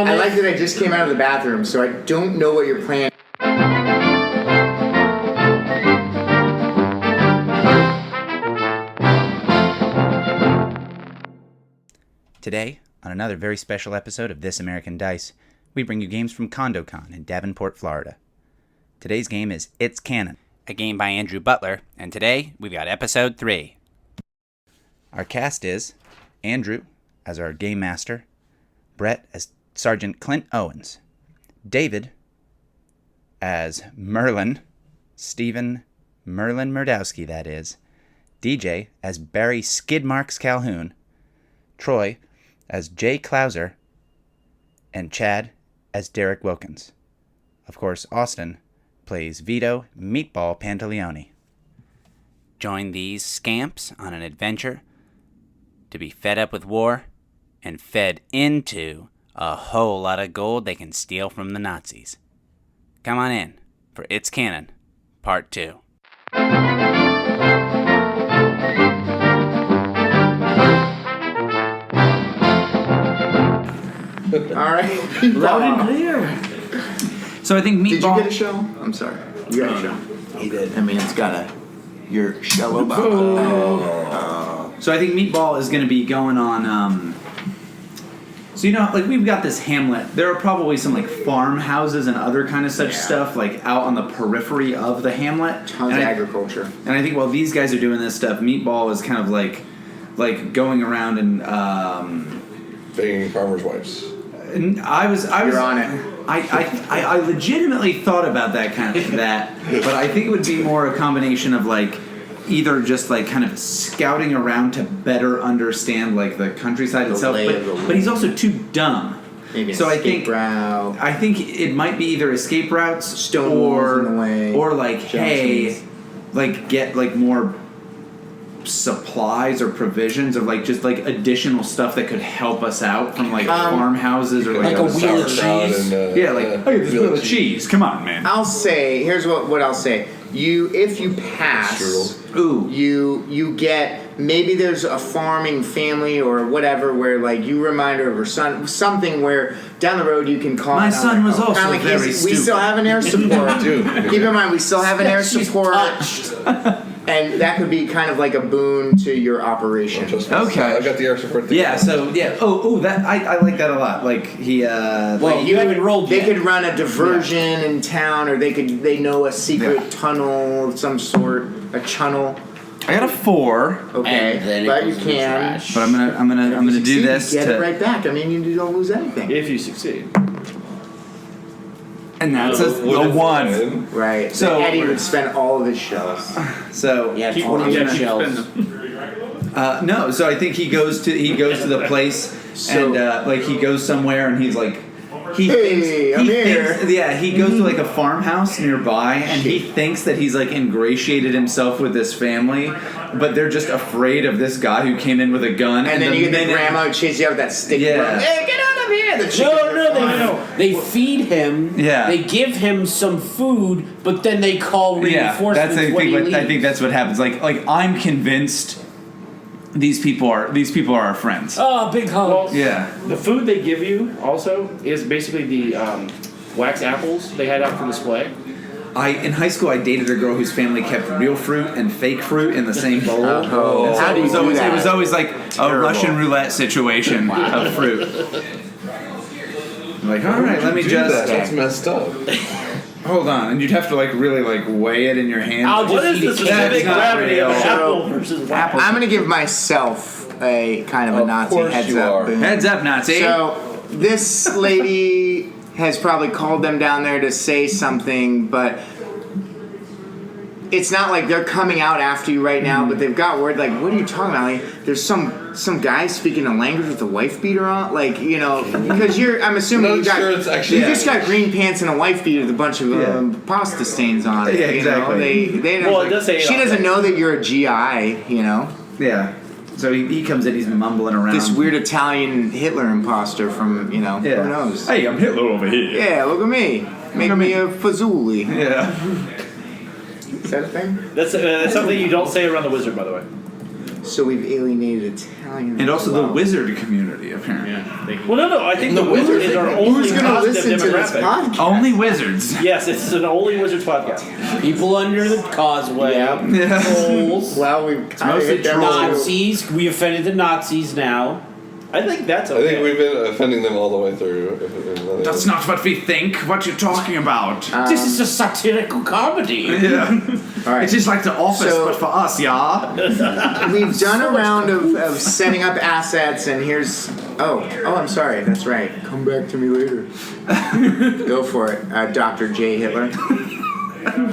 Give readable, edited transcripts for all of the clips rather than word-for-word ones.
I like that I just came out of the bathroom, so I don't know what you're planning. Today, on another very special episode of This American Dice, we bring you games from CondoCon in Davenport, Florida. Today's game is It's Canon, a game by Andrew Butler, and today we've got episode 3. Our cast is Andrew as our game master, Bret as Sergeant Clint Owens, David as Merlin, Stephen Merlin Merdowski, that is, DJ as Barry Skidmarks Calhoun, Troy as Jay Klouser, and Chad as Derek Wilkins. Of course, Austin plays Vito Meatball Pantilioni. Join these scamps on an adventure to be fed up with war and fed into a whole lot of gold they can steal from the Nazis. Come on in for It's Canon, Part 2. All right. Loud and clear. So I think Meatball... Did you get a shell? I'm sorry. You got a shell. He did. I mean, it's got your shell about. So I think Meatball is going to be going on... So, you know, like, we've got this hamlet. There are probably some, like, farmhouses and other kind of such stuff, like, out on the periphery of the hamlet. Tons of agriculture. And I think while these guys are doing this stuff, Meatball is kind of, like going around and... begging farmers' wives. And I was You're on it. I legitimately thought about that kind of that, but I think it would be more a combination of, like, either just, like, kind of scouting around to better understand, like, the countryside itself, but he's also too dumb. Maybe so escape route. I think it might be either escape routes, stone walls in the way, or like, junctions. hey, like, get, like, more supplies or provisions, or, like, just, like, additional stuff that could help us out from, like, farmhouses, or like a wheel of cheese. And, yeah, like, I get this wheel of cheese. Come on, man. I'll say, here's what I'll say. If you pass, you get, maybe there's a farming family or whatever where, like, you remind her of her son, something where down the road you can call. My son was also kind of like very stupid. We still have an air support. Keep in mind, we still have an air support. And that could be kind of like a boon to your operation. Okay. I got the air support thing. Yeah, so, yeah. Oh, that I like that a lot. Like, he, Well, you haven't rolled They yet. could run a diversion in town, or they know a secret tunnel of some sort, a chunnel. I got a 4. Okay, And then it but goes you in the can. trash. But I'm gonna do Succeed, this you get to, it right back. I mean, you don't lose anything. If you succeed. and that's a 1. Right. So- Eddie would spend all of his shells. So Yeah, Keep 20 keep shells. spending them. no, so I think he goes to the place, So- and like, he goes somewhere and he's like, he Hey, I'm here. he goes to, like, a farmhouse nearby, and he thinks that he's, like, ingratiated himself with this family, but they're just afraid of this guy who came in with a gun. And then you get the minute- grandma who chases you out with that stick. Yeah. Hey, get out of here! The chickens are flying. They feed him. Yeah. They give him some food, but then they call Yeah, reinforcements that's I when he think. leaves. I think that's what happens. Like, I'm convinced these people are our friends. Oh, big hug. Well, Yeah. the food they give you also is basically the wax apples they had out for display. In high school, I dated a girl whose family kept real fruit and fake fruit in the same bowl. Oh. So How do you do that? It was always like a Russian roulette situation of fruit. I'm like, all right, let me just That's messed up. hold on, and you'd have to, like, really, like, weigh it in your hand. I'll What just is eat the it. specific not gravity of real. apple versus wax? I'm going to give myself a kind of a Of Nazi course heads you up. are. boon. Heads up, Nazi. So this lady has probably called them down there to say something, but it's not like they're coming out after you right now. But they've got word, like, what are you talking about? Like, there's some guy speaking a language with a wife beater on, like, you know, because I'm assuming I'm you not got sure it's actually- you just got green pants and a wife beater with a bunch of pasta stains on it. Yeah, You know? exactly. They don't, Well, it like, does say she doesn't know that you're a GI, you know. Yeah. So he comes in, he's mumbling around. This weird Italian Hitler imposter from, you know, Yeah. who knows? Hey, I'm Hitler over here. Yeah, look at me. Make me a Fazuli. Yeah. Is that a thing? That's something you don't say around the wizard, by the way. So we've alienated Italians. And also the Wow. wizard community, apparently. Well, no. I think the wizard is our only Who's going to positive listen to this demographic. podcast? Only wizards. Yes, this is an only wizards podcast. People under the causeway. Yeah. Trolls. Well, we've kind of mostly hit them Nazis. We offended the Nazis now. I think that's I okay. think we've been offending them all the way through. That's not what we think. What you're talking about. This is a satirical comedy. Yeah. All right. It's just like The Office, So- but for us, yeah. We've done a round of setting up assets, and here's. Oh, I'm sorry. That's right. Come back to me later. Go for it, Dr. J. Hitler.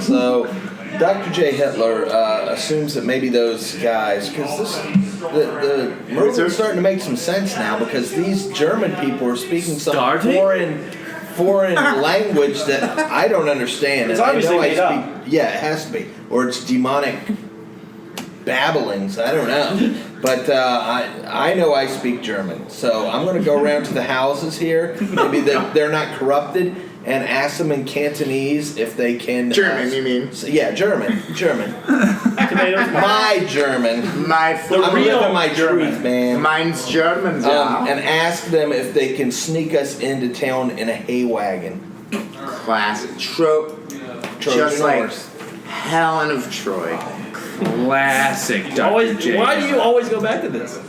So, Dr. J. Hitler assumes that maybe those guys, because the Merlin's starting to make some sense now, because these German people are speaking some foreign language that I don't understand. It's And obviously made up. Yeah, it has to be, or it's demonic babblings. I don't know, but I know I speak German, so I'm going to go around to the houses here. Maybe they're not corrupted. And ask them in Cantonese if they can. German, you mean? So, yeah, German. Tomatoes. My German. My I'm real living my German. truth, man. Mine's German, yeah. And ask them if they can sneak us into town in a hay wagon. Classic. Trope. Just like horse. Helen of Troy. Classic Dr. Always. J. Why do you always go back to this?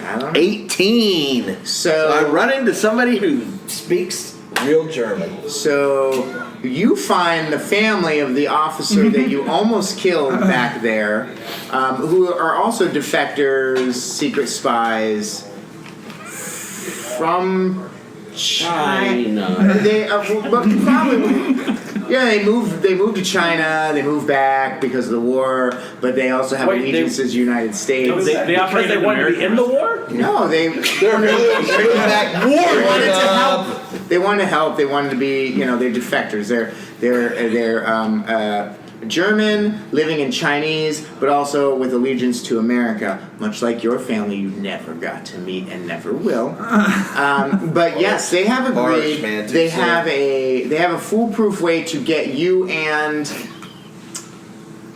I don't know. 18. So I So, run into somebody who speaks real German. so you find the family of the officer that you almost killed back there, who are also defectors, secret spies from China. They but probably. Yeah, they moved to China. They moved back because of the war, but they also have Wait, allegiances to the United States. They operated they wanted to be in the war? No, They're really back they wanted to help. They wanted to help. They wanted to be, they're defectors. They're German, living in Chinese, but also with allegiance to America. Much like your family, you never got to meet and never will. But yes, they have agreed. Harsh, man, too they soon. have a foolproof way to get you and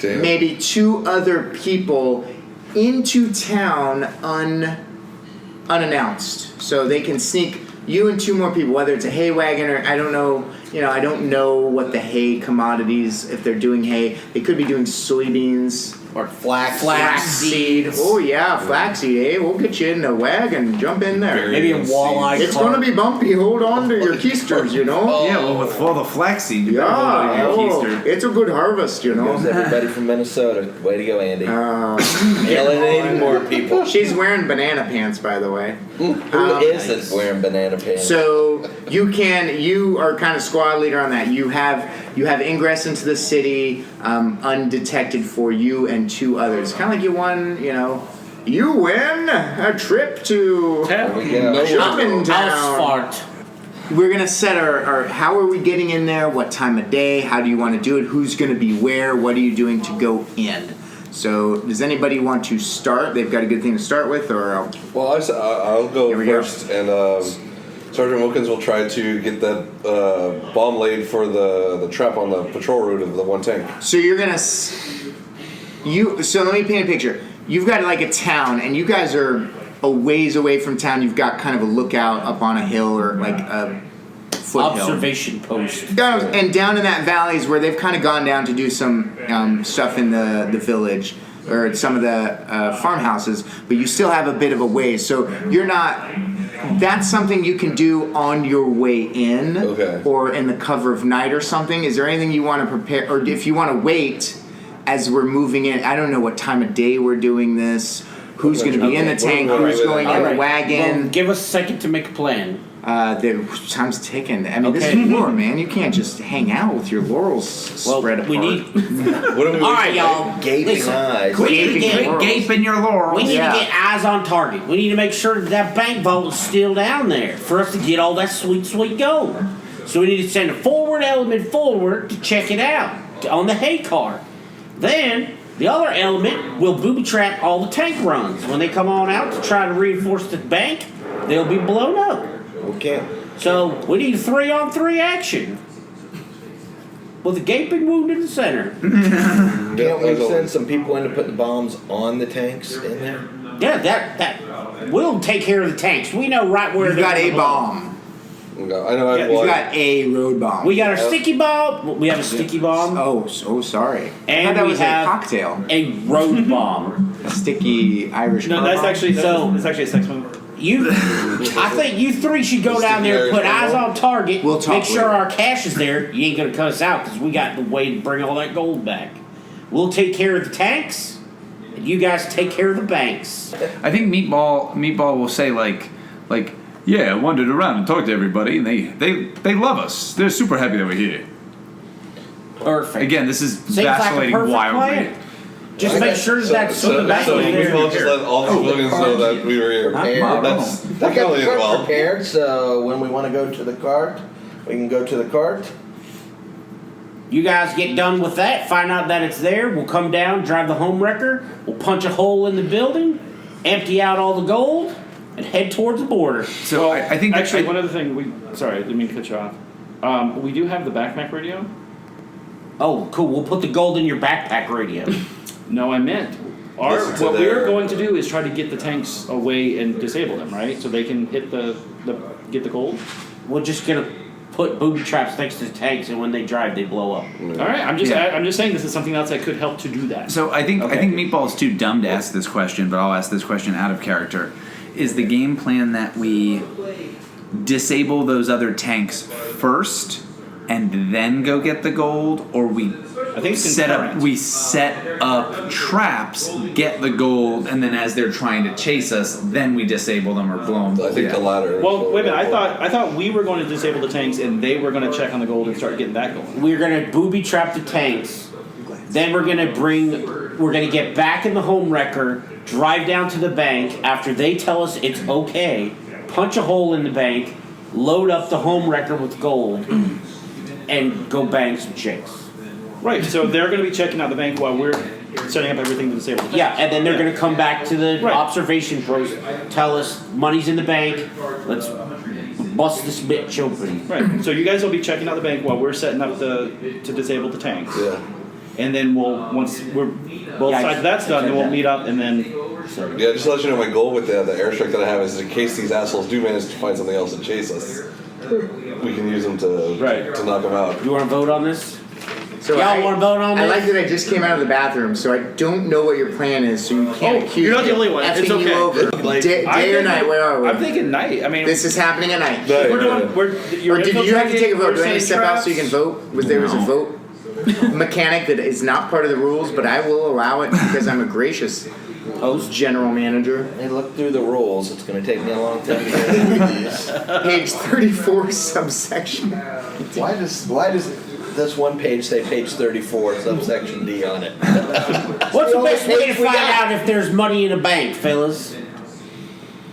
Damn. maybe 2 other people into town unannounced, so they can sneak you and 2 more people, whether it's a hay wagon or I don't know. I don't know what the hay commodities. If they're doing hay, they could be doing soybeans or flaxseed. Oh yeah, flaxseed. Hey, we'll get you in the wagon. Jump in there. Maybe a walleye. It's gonna be bumpy. Hold on to your keisters. Yeah, well, for the flaxseed, you better hold on to Yeah, your oh, keister. it's a good harvest. There's everybody from Minnesota. Way to go, Andy. Alienating more people. She's wearing banana pants, by the way. Who isn't wearing banana pants? So you are kind of squad leader on that. You have ingress into the city undetected for you and 2 others. Kind of like you won, you win a trip to There we go. Shopping House Town. fart. We're gonna set our how are we getting in there? What time of day? How do you want to do it? Who's gonna be where? What are you doing to go in? So does anybody want to start? They've got a good thing to start with, or Well, I'll go Here we go. first, and Sergeant Wilkins will try to get that bomb laid for the trap on the patrol route of the 1 tank. so you're gonna so let me paint a picture. You've got like a town, and you guys are a ways away from town. You've got kind of a lookout up on a hill or like a foothill. Observation post. And down in that valley is where they've kind of gone down to do some stuff in the village or some of the farmhouses, but you still have a bit of a ways. So you're not. That's something you can do on your way in, Okay. or in the cover of night or something. Is there anything you want to prepare, or if you want to wait as we're moving in? I don't know what time of day we're doing this. Who's going to be in the tank? Who's going in the wagon? Well, give us a second to make a plan. The time's ticking. I mean, this Okay. is war, man. You can't just hang out with your laurels spread apart. We need. What do we All right, y'all. Gaping Listen, eyes. we need to Gaping get. world. Gape in your laurels. We need Yeah. to get eyes on target. We need to make sure that bank vault is still down there for us to get all that sweet gold. So we need to send a forward element forward to check it out on the hay cart. Then the other element will booby trap all the tank runs. When they come on out to try to reinforce the bank, they'll be blown up. We can't. So we need a 3-on-3 action. with a gaping wound in the center. Can't we send some people in to put the bombs on the tanks in there? Yeah, that we'll take care of the tanks. We know right where You've got a bomb. I know I have You've one. got a road bomb. We got our sticky bomb. We have a sticky bomb. Oh, so sorry. And I thought that we was have a cocktail. A road bomb. A sticky Irish No, car that's bomb? actually So- that's actually a sex move. I think you three should go down there, put eyes on target, We'll talk make sure later. our cash is there. You ain't gonna cut us out because we got the way to bring all that gold back. We'll take care of the tanks, and you guys take care of the banks. I think Meatball will say like, yeah, I wandered around and talked to everybody, and they love us. They're super happy that we're here. Perfect. Again, this is Seems like a vacillating perfect wildly. plan. Just make sure that's So back we there. will just let all the civilians know that we were here. That's We got probably the it cart well. prepared, so when we want to go to the cart, we can go to the cart. You guys get done with that, find out that it's there. We'll come down, drive the Homewrecker. We'll punch a hole in the building, empty out all the gold, and head towards the border. So I think Actually, one other thing. Sorry, I didn't mean to cut you off. We do have the backpack radio. Oh, cool. We'll put the gold in your backpack radio. No, I meant Listen to what their- we're going to do is try to get the tanks away and disable them, right? So they can hit get the gold. We're just gonna put booby traps next to the tanks, and when they drive, they blow up. All right, I'm just Yeah. I'm just saying this is something else that could help to do that. So I think Okay. Meatball's too dumb to ask this question, but I'll ask this question out of character. Is the game plan that we disable those other tanks first and then go get the gold, or we I think it's set concurrent. up traps, get the gold, and then as they're trying to chase us, then we disable them or blow them? I think the latter. Well, wait a minute. I thought we were going to disable the tanks and they were going to check on the gold and start getting that going. We're gonna booby trap the tanks. Then we're gonna get back in the Homewrecker, drive down to the bank after they tell us it's okay, punch a hole in the bank, load up the Homewrecker with gold, and go bang some chicks. Right. So they're going to be checking out the bank while we're setting up everything to disable the tanks. Yeah, and then they're gonna come back to the Right. observation post, tell us money's in the bank, let's bust this bitch open. Right. So you guys will be checking out the bank while we're setting up to disable the tanks. Yeah. And then once we're both Yeah, sides of that's done, then we'll meet up and then. Yeah, just to let you know, my goal with the airstrike that I have is in case these assholes do manage to find something else to chase us, we can use them to knock them out. You wanna vote on this? So Y'all wanna vote on I this? like that I just came out of the bathroom, so I don't know what your plan is, so you can't Oh, accuse you're not me the of only one. It's effing okay. you over. Day or night, where are we? I'm thinking night. I mean, This is happening at night. we're doing. Or did you have to take a vote? Do I need to step out so you can vote? vote? There was a vote mechanic that is not part of the rules, but I will allow it because I'm a gracious host, general manager. Hey, look through the rules. It's going to take me a long time to get through these. Page 34, subsection. Why does this one page say page 34, subsection D on it? What's the only best way to page we find got. out if there's money in the bank, fellas?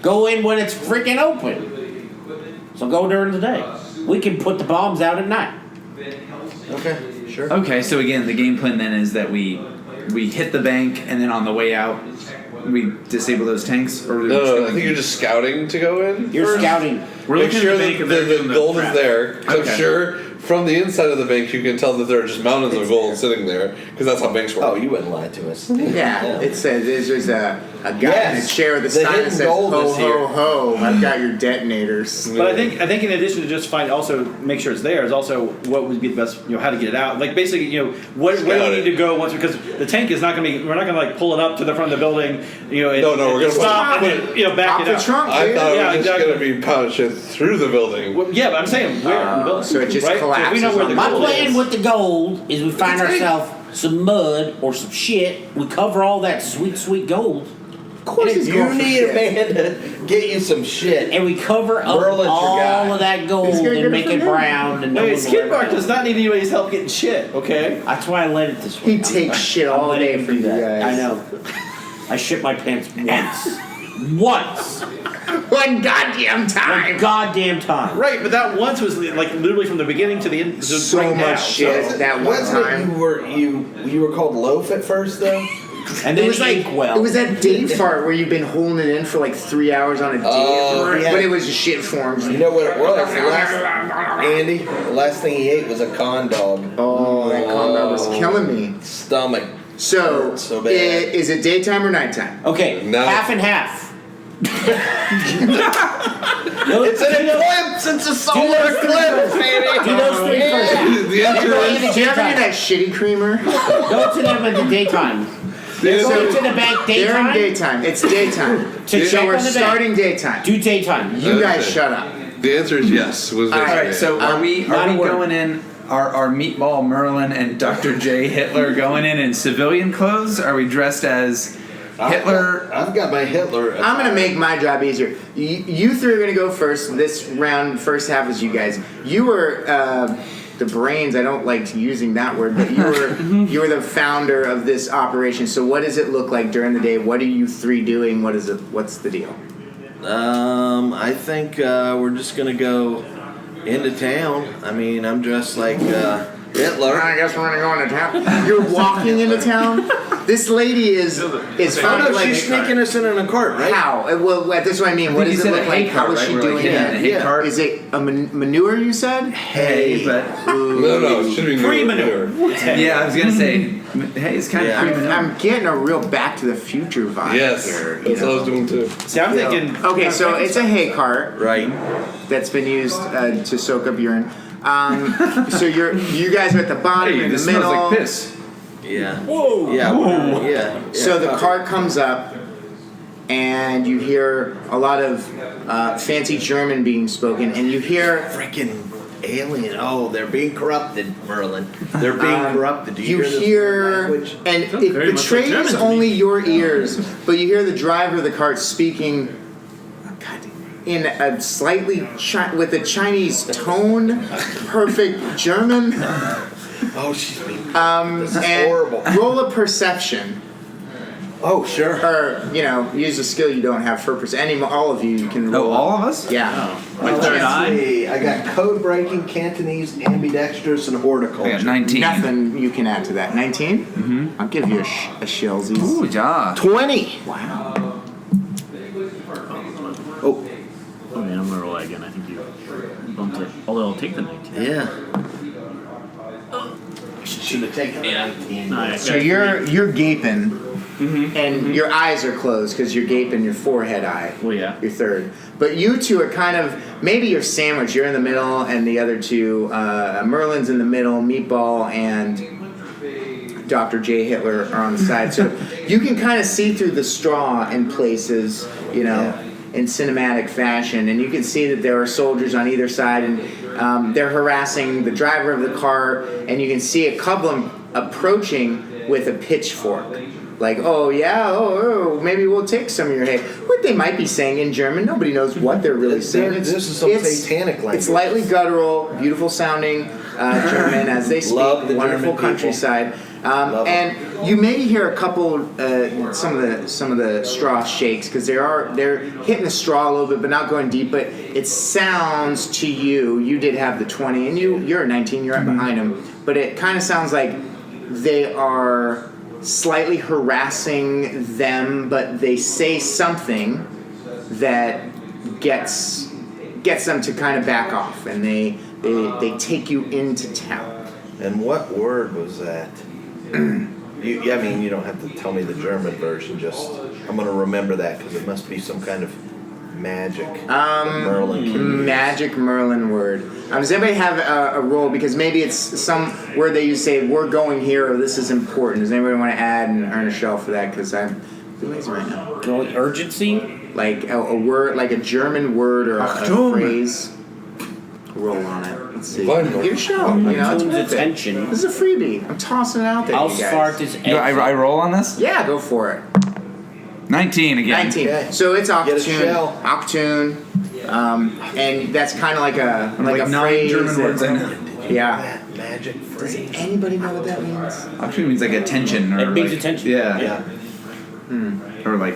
Go in when it's freaking open. So go during the day. We can put the bombs out at night. Okay, sure. Okay, so again, the game plan then is that we hit the bank, and then on the way out, we disable those tanks? Or No, I think you're just scouting to go in. You're first. scouting. We're Make looking sure at the that bank and they're doing the the gold is trap. there. I'm Okay. sure from the inside of the bank you can tell that there are just mountains of gold sitting there because that's how banks work. Oh, you wouldn't lie to us. Yeah, it says there's a guy in a Yes, chair with a the sign that hidden says gold ho is here. ho ho. I've got your detonators. But I think in addition to just also make sure it's there is also what would be the best, how to get it out. Like basically, where do we need to go once, because the tank is not going to be, we're not going to like pull it up to the front of the building, and No, we're gonna stop put- and then, back Pop it the up. trunk, I dude. thought Yeah, it was exactly. just going to be pounded shit through the building. Well, yeah, but I'm saying where in the building. so it just right? So we collapses know where on the the My gold plan is. with the gold is we find ourselves some mud or some shit. We cover all that sweet, sweet gold. Of course he's You going for need shit. a man to get you some shit. And we cover up Merlin's your all guy. of that gold He's gonna and get make it it from him. brown. And no Wait, one will Skid ever Mark know. does not need anybody's help getting shit, okay? That's why I let it this way. He takes shit I'm all letting day him from do you that. guys. I know. I shit my pants once. Once. One goddamn One time. goddamn time. Right, but that once was like literally from the beginning to the end. So right now, much shit. so- That one Wasn't time. it you were called Loaf at first though? And It then was like Inkwell. it was that date fart where you've been holding it in for like 3 hours on a date, yeah. but it was shit forms. You know what it was? Andy, the last thing he ate was a con dog. Oh, Oh, that combat was killing me. Stomach. So, So bad. is it daytime or nighttime? Okay, No. half and half. It's an eclipse. It's a solar eclipse, baby. Do those three first. The answer Go is in the Do you have any of daytime. that shitty creamer? Go to them in the daytime. Go to the bank They're in daytime. Daytime. It's daytime. To So check we're on the starting daytime. Do daytime. You guys Okay. shut up. the answer is yes. Was All right, Alright, so are we not a word. going in? Are Meatball, Merlin, and Dr. J. Hitler going in civilian clothes? Are we dressed as Hitler? I've got my Hitler. I'm gonna make my job easier. You three are gonna go first. This round, first half is you guys. You were the brains. I don't like using that word, but you were the founder of this operation. So what does it look like during the day? What are you three doing? What's the deal? I think we're just gonna go into town. I mean, I'm dressed like Hitler. I guess we're gonna go into town. You're walking into town. This lady is Oh found no, like she's sneaking us in a cart, right? how? Well, that's what I mean. What You does it said look a hay like? How cart, is right? she We're doing like, yeah, it? a hay cart. Is it a manure? You said. Hey, but no, it should be Pre-manure. yeah, I was gonna say, hey, it's kind Yeah. of pre-manure. I'm getting a real Back to the Future vibe Yes, here. you that's what I know? was doing too. See, I'm thinking. Okay, so it's a hay cart Right. that's been used to soak up urine. So you guys are at the bottom Hey, in this the middle. smells like piss. Yeah. Whoa. Yeah. Yeah. So the cart comes up, and you hear a lot of fancy German being spoken, and you hear Freaking alien. Oh, they're being corrupted, Merlin. They're being corrupted. Do you, you hear this hear, language? and Sounds it very much like betrays German to me. only your ears, but you hear the driver of the cart speaking in a slightly with a Chinese tone, perfect German. Oh, she's being. This is And horrible. roll a perception, Oh, sure. or use a skill you don't have for perception. All of you can roll. Oh, all of us? Yeah. Like third Let's eye. see. I got code breaking, Cantonese, ambidextrous, and horticulture. I got 19. Nothing you can add to that. 19? Mm-hmm. I'll give you a shillsies. Ooh, yeah. 20. Wow. Oh, Oh man, I'm gonna roll that again. I think you bumped it. Although I'll take the 19. yeah. Should have taken 19. Nice. So you're gaping, and your eyes are closed because you're gaping your forehead eye. Well, yeah. Your third. But you two are kind of, maybe you're sandwiched. You're in the middle, and the other two, Merlin's in the middle, Meatball and Dr. J. Hitler are on the side. So you can kind of see through the straw in places, in cinematic fashion. And you can see that there are soldiers on either side, and they're harassing the driver of the car, and you can see a couple of them approaching with a pitchfork. Like, oh yeah, maybe we'll take some of your hay. What they might be saying in German, nobody knows what they're really saying. This is some satanic language. It's lightly guttural, beautiful sounding German as they speak. Love the wonderful German people. countryside. Love And you maybe hear a couple, some of the straw shakes because they're hitting the straw a little bit, but not going deep. But it sounds to you. You did have the 20, and you're a 19. You're right behind them. But it kind of sounds like they are slightly harassing them, but they say something that gets them to kind of back off, and they take you into town. And what word was that? I mean, you don't have to tell me the German version. Just I'm gonna remember that because it must be some kind of magic. Merlin. Can use. Magic Merlin word. Does anybody have a roll? Because maybe it's some word that you say, we're going here, or this is important. Does anybody want to add and earn a shell for that? Because I'm lazy right now. Urgency. Like a word, like a German word or a phrase. Roll on it. Let's see. Fine. Get a shell. You know, it's Tune's worth it. attention. This is a freebie. I'm tossing it out there, I'll you guys. start this. I roll on this? Yeah, go for it. 19 again. 19. Okay. So it's Get a opportune. shell. Opportune. And that's kind of like a Like a 9 phrase. German that- words I know. Yeah. That magic Does phrase. anybody know what that means? Actually means like attention or It means like, attention. Yeah. Yeah. Or like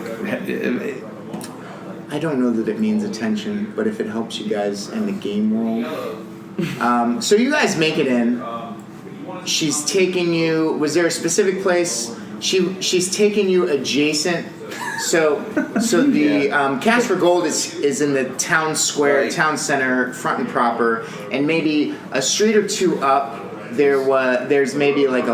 I don't know that it means attention, but if it helps you guys in the game world. So you guys make it in. She's taking you. Was there a specific place? She's taking you adjacent. So the Cash for Gold is in the town square, Right. town center, front and proper, and maybe a street or two up. there's maybe like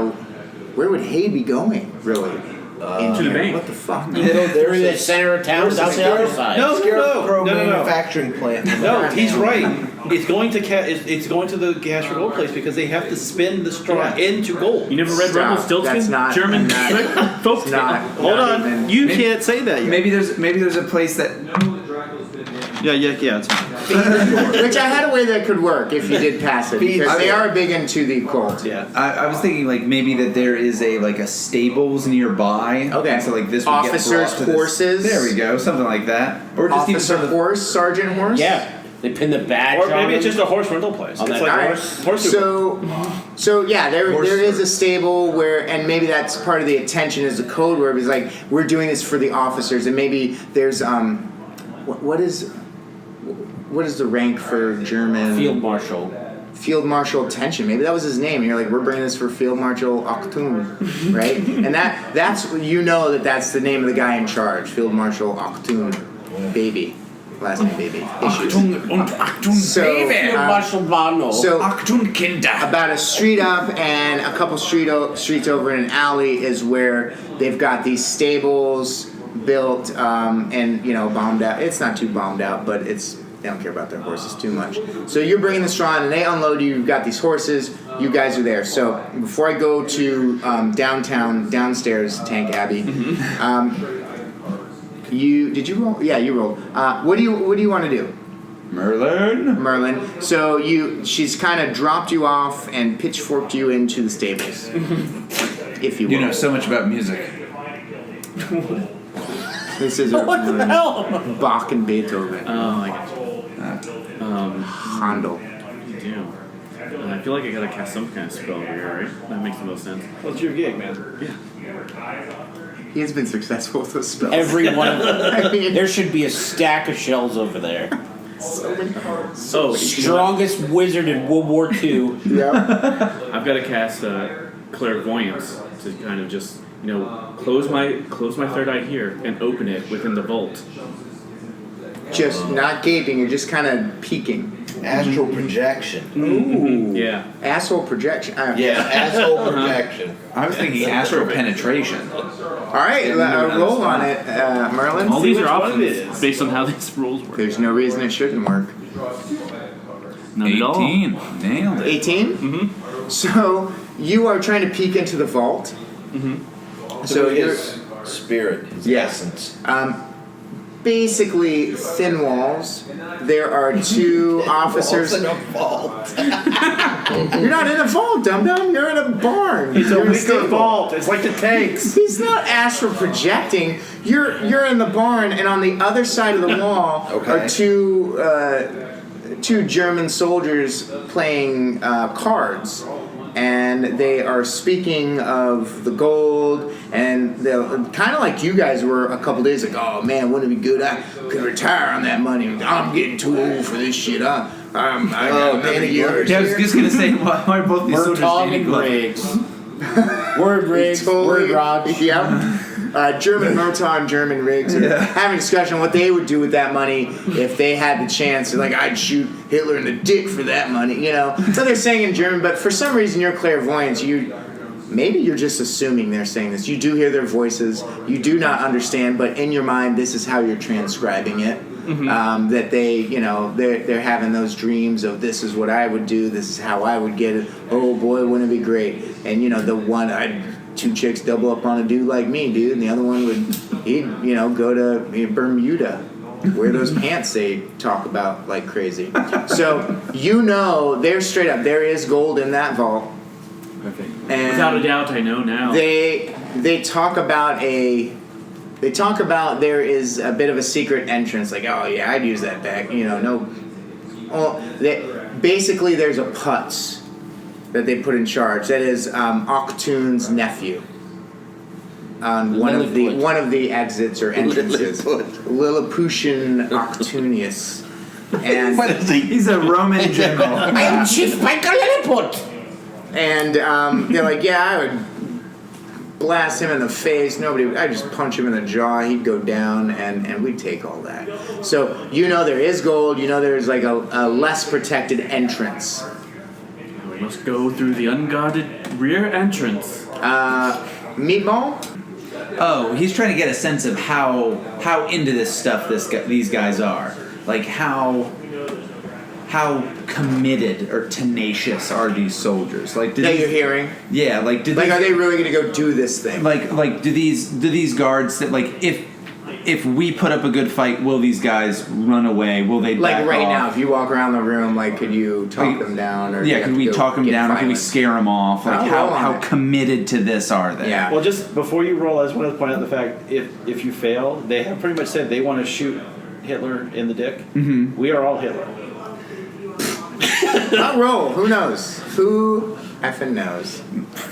where would hay be going really? To the bank. What the fuck? You go through the center of town, out the other side. Scarecrow No. manufacturing plant. No, he's right. It's going to it's going to the cash for gold place because they have to spin the straw into gold. You never read Stop. Rumpelstiltskin? That's not- German not- folk tale. not- Hold on, even- you can't say that yet. Maybe there's a place that Yeah, it's fine. Which I had a way that could work if you did pass it because they are big into the cult. Yeah. I was thinking like maybe that there is a stables nearby. Okay. So like this would Officers' get brought to this- horses. There we go, something like that. Or just even Officer sort of horse, sergeant horse. Yeah, they pin the badge Or on maybe it's them. just a horse rental place. On It's that like All right. horse So yeah, there is a stable where, and maybe that's part of the attention is the code word is like we're doing this for the officers, and maybe there's what is the rank for German Field Marshal. Field Marshal attention? Maybe that was his name. And you're like, we're bringing this for Field Marshal Achtung, right? And that's that's the name of the guy in charge, Field Marshal Achtung, baby. Last name baby. Issues. So, Field Marshal Bono. so Achtung Kinder. about a street up and a couple streets over in an alley is where they've got these stables built and bombed out. It's not too bombed out, but they don't care about their horses too much. So you're bringing the straw in and they unload you. You've got these horses. You guys are there. So before I go to downstairs, Tank Abbey, did you roll? Yeah, you rolled. What do you want to do? Merlin. So she's kind of dropped you off and pitchforked you into the stables, if you will. You know so much about music. This is what the hell? Bach and Beethoven. Oh my gosh. Handel. Damn. I feel like I gotta cast some kind of spell over here, right? That makes the most sense. Well, it's your gig, man. He has been successful with those spells. Every one of them. I mean, There should be a stack of shells over there. Oh, Strongest wizard in World War II. yeah. I've got to cast clairvoyance to kind of just close my third eye here and open it within the vault. Just not gaping. You're just kind of peeking. Astral projection. Ooh. Yeah. Asshole projection. Yeah, asshole projection. I was thinking astral penetration. All right, roll on it, Merlin. All these are which one it options is. based on how these rules work. There's no reason it shouldn't work. Not at all. 18. Nailed it. 18? Mm-hmm. So you are trying to peek into the vault. Mm-hmm. So his spirit, his essence. Basically thin walls. There are two officers. In a vault. You're not in a vault, dum-dum. You're in a barn. It's a You're in wicker stable. vault. It's like the tanks. He's not astral projecting. You're in the barn, and on the other side of the wall are two German soldiers playing cards, and they are speaking of the gold, and they're kind of like you guys were a couple days ago. Oh man, wouldn't it be good? I could retire on that money. I'm getting too old for this shit. I got another year. Yeah, I was just gonna say why are both these soldiers Murtaugh standing and close? Riggs. Word Riggs, word Raj. Yep. German Murtaugh and German Riggs are having a discussion on what they would do with that money if they had the chance. They're like, I'd shoot Hitler in the dick for that money, So they're saying in German, but for some reason your clairvoyance, maybe you're just assuming they're saying this. You do hear their voices. You do not understand, but in your mind, this is how you're transcribing it. Mm-hmm. That they, they're having those dreams of this is what I would do. This is how I would get it. Oh boy, wouldn't it be great? And the one two chicks double up on a dude like me, dude, and the other one he'd go to Bermuda, wear those pants they talk about like crazy. So they're straight up. There is gold in that vault. Okay. And without a doubt, I know now. They talk about there is a bit of a secret entrance. Like, oh yeah, I'd use that back. No. Well, basically there's a putz that they put in charge. That is Achtun's nephew. On one of the exits or entrances. Lilliputian Achtunus. And What is he? He's a Roman general. I am Chief Michael Lilliput. And they're like, yeah, I would blast him in the face. I'd just punch him in the jaw. He'd go down, and we'd take all that. So there is gold. There's like a less protected entrance. must go through the unguarded rear entrance. Meatball? Oh, he's trying to get a sense of how into this stuff these guys are. Like how committed or tenacious are these soldiers? Like That you're hearing? Yeah, like are they really going to go do this thing? Like do these guards that like if we put up a good fight, will these guys run away? Will they like back right off? now? If you walk around the room, like could you talk them down? Or Yeah, could we talk them down? Or could we scare them off? Like how committed to this are they? Yeah. Well, just before you roll, I just wanted to point out the fact if you fail, they have pretty much said they want to shoot Hitler in the dick. Mm-hmm. We are all Hitler. I'll roll. Who knows? Who effing knows?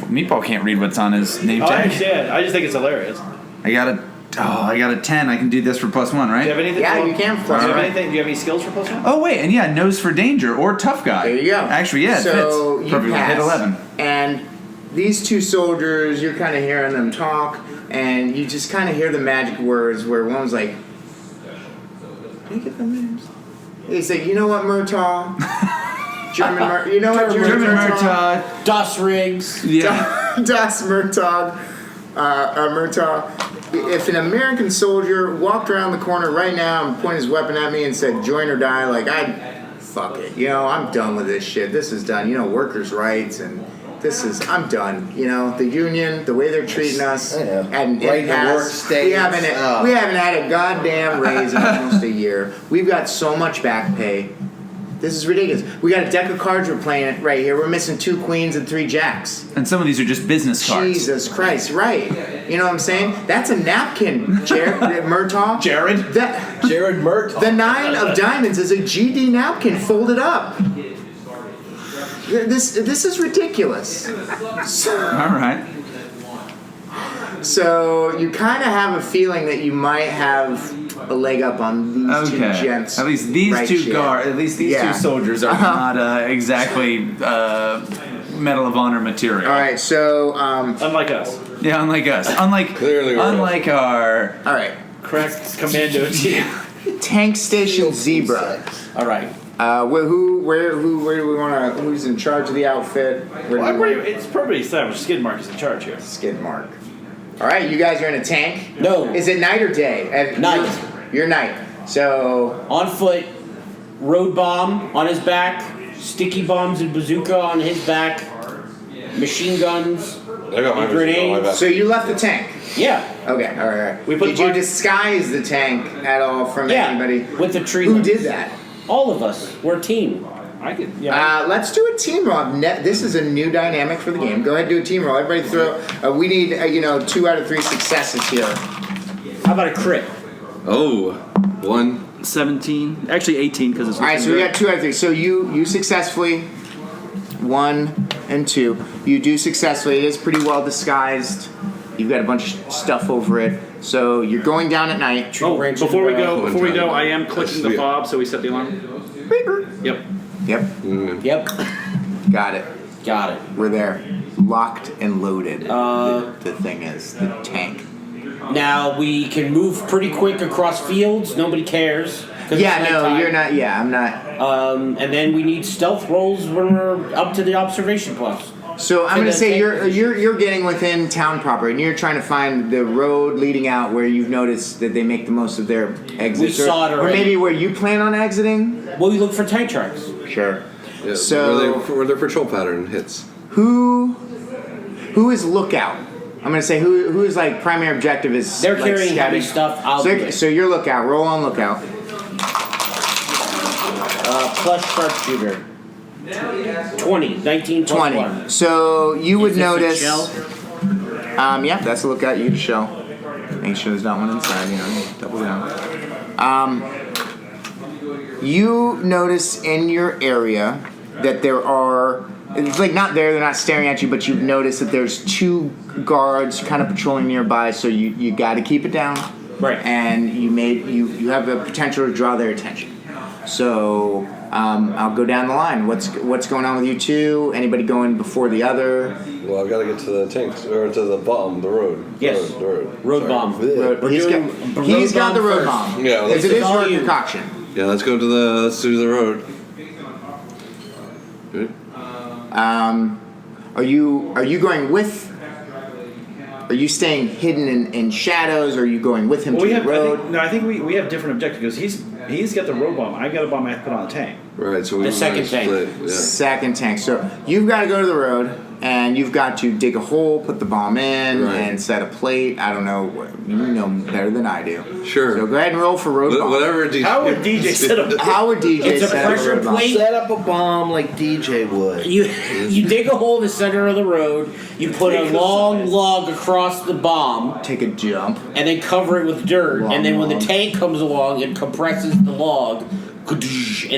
Meatball can't read what's on his name I tag. understand. I just think it's hilarious. I got a 10. I can do this for +1, right? Do you have anything? Yeah, you can plus Do you have one. anything? Do you have any skills for +1? Oh wait, and yeah, nose for danger or tough guy. There you go. Actually, yeah, it so fits. you Perfectly. pass, Hit 11. and these two soldiers, you're kind of hearing them talk, and you just kind of hear the magic words where one was like, "Can you get them names?" He said, "You know what, Murtaugh? German Murtaugh. You know what, German Murtaugh. Das Riggs. Yeah. Das Murtaugh. Murtaugh. If an American soldier walked around the corner right now and pointed his weapon at me and said, 'Join or die,' like fuck it. You know, I'm done with this shit. This is done. You know, workers' rights and I'm done. You know, the union, the way they're treating us, and Right to work states. we haven't had a goddamn raise in almost a year. We've got so much back pay. This is ridiculous. We got a deck of cards we're playing right here. We're missing 2 queens and 3 jacks. And some of these are just business cards. Jesus Christ, right. You know what I'm saying? That's a napkin, Jared Murtaugh. Jared Murtaugh. The 9 of diamonds is a GD napkin folded up. This is ridiculous. All right. So you kind of have a feeling that you might have a leg up on these two gents. At least these right two here. two soldiers are not exactly Medal of Honor material. All right, so Unlike us. Yeah, unlike us. Unlike our all right. Correct commando team. Tank Station Zebra. All right. Where do we want to? Who's in charge of the outfit? It's probably established. Skidmark is in charge here. Skidmark. All right, you guys are in a tank. No. Is it night or day? Night. You're night. So On foot, road bomb on his back, sticky bombs and bazooka on his back, machine guns, I got my grenades. on my back. so you left the tank. Yeah. Okay. All right. We put Did you Mark- disguise the tank at all from Yeah. anybody? With the tree. Who limbs. did that? All of us. We're a team. I could. Yeah. Let's do a team roll. This is a new dynamic for the game. Go ahead and do a team roll. Everybody throw. We need 2 out of 3 successes here. How about a crit? Oh, 1. 17. Actually 18 because it's. All right, so we got 2 out of 3. So you successfully 1 and 2. You do successfully. It is pretty well disguised. You've got a bunch of stuff over it. So you're going down at night. Oh, before we go, I am That's clicking the sweet. fob, so we set the alarm. Yep. Yep. Yep. Got it. Got it. We're there. Locked and loaded. The thing is the tank. Now we can move pretty quick across fields. Nobody cares. 'cause Yeah, it's no, nighttime. you're not. Yeah, I'm not. And then we need stealth rolls when we're up to the observation post. So I'm So gonna the say tank- you're getting within town proper, and you're trying to find the road leading out where you've noticed that they make the most of their exits. We saw it or already. maybe where you plan on exiting. Well, we look for tank tracks. Sure. Yeah, So where their patrol pattern hits. who is lookout? I'm gonna say who is like primary objective is. They're like, carrying scouting. heavy stuff. I'll do it. So you're lookout. Roll on lookout. Plus sharpshooter. 20. 19 plus 20. 1. So you would Is this a notice. shell? Yeah, that's a lookout. You can show. Make sure there's not one inside. Double down. You notice in your area that there are. It's like not there. They're not staring at you, but you've noticed that there's 2 guards kind of patrolling nearby. So you got to keep it down. Right. And you have the potential to draw their attention. So I'll go down the line. What's going on with you two? Anybody going before the other? Well, I've got to get to the tanks or to the bottom, the road. Yes. The road. Road Sorry. bomb. Road. We're He's doing got, road he's got bomb the road first. bomb. Yeah, Because it is all your you. concoction. Yeah, let's do the road. Ready? Are you going with? Are you staying hidden in shadows? Or are you going with him to the road? I think we have different objectives because he's got the road bomb. I've got a bomb I have to put on the tank. Right. So we The second tank. split, yeah. Second tank. So you've got to go to the road, and you've got to dig a hole, put the bomb in, Right. and set a plate. I don't know. You know better than I do. Sure. So go ahead and roll for road bomb. Whatever. How would DJ set up? How would DJ It's a set up a pressure road bomb? plate. Set up a bomb like DJ would. You dig a hole in the center of the road. You put a long log across the bomb, Take a jump. and then cover it with dirt. Long and then when the log. tank comes along, it compresses the log, and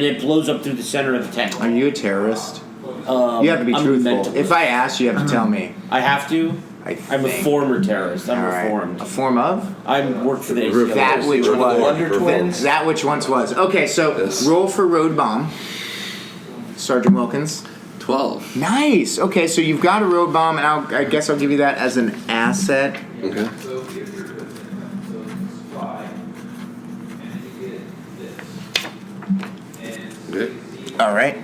it blows up through the center of the tank. Are you a terrorist? You have to be I'm truthful. mental. If I ask, you have to tell me. I have to. I I'm a think. former terrorist. I'm All right. reformed. A form of? I worked for the ACLU. That which We're the was. Wonder Twins? That which once was. Okay, so Yes. roll for road bomb. Sergeant Wilkins. 12. Nice. Okay, so you've got a road bomb, and I guess I'll give you that as an asset. Okay. Okay. All right.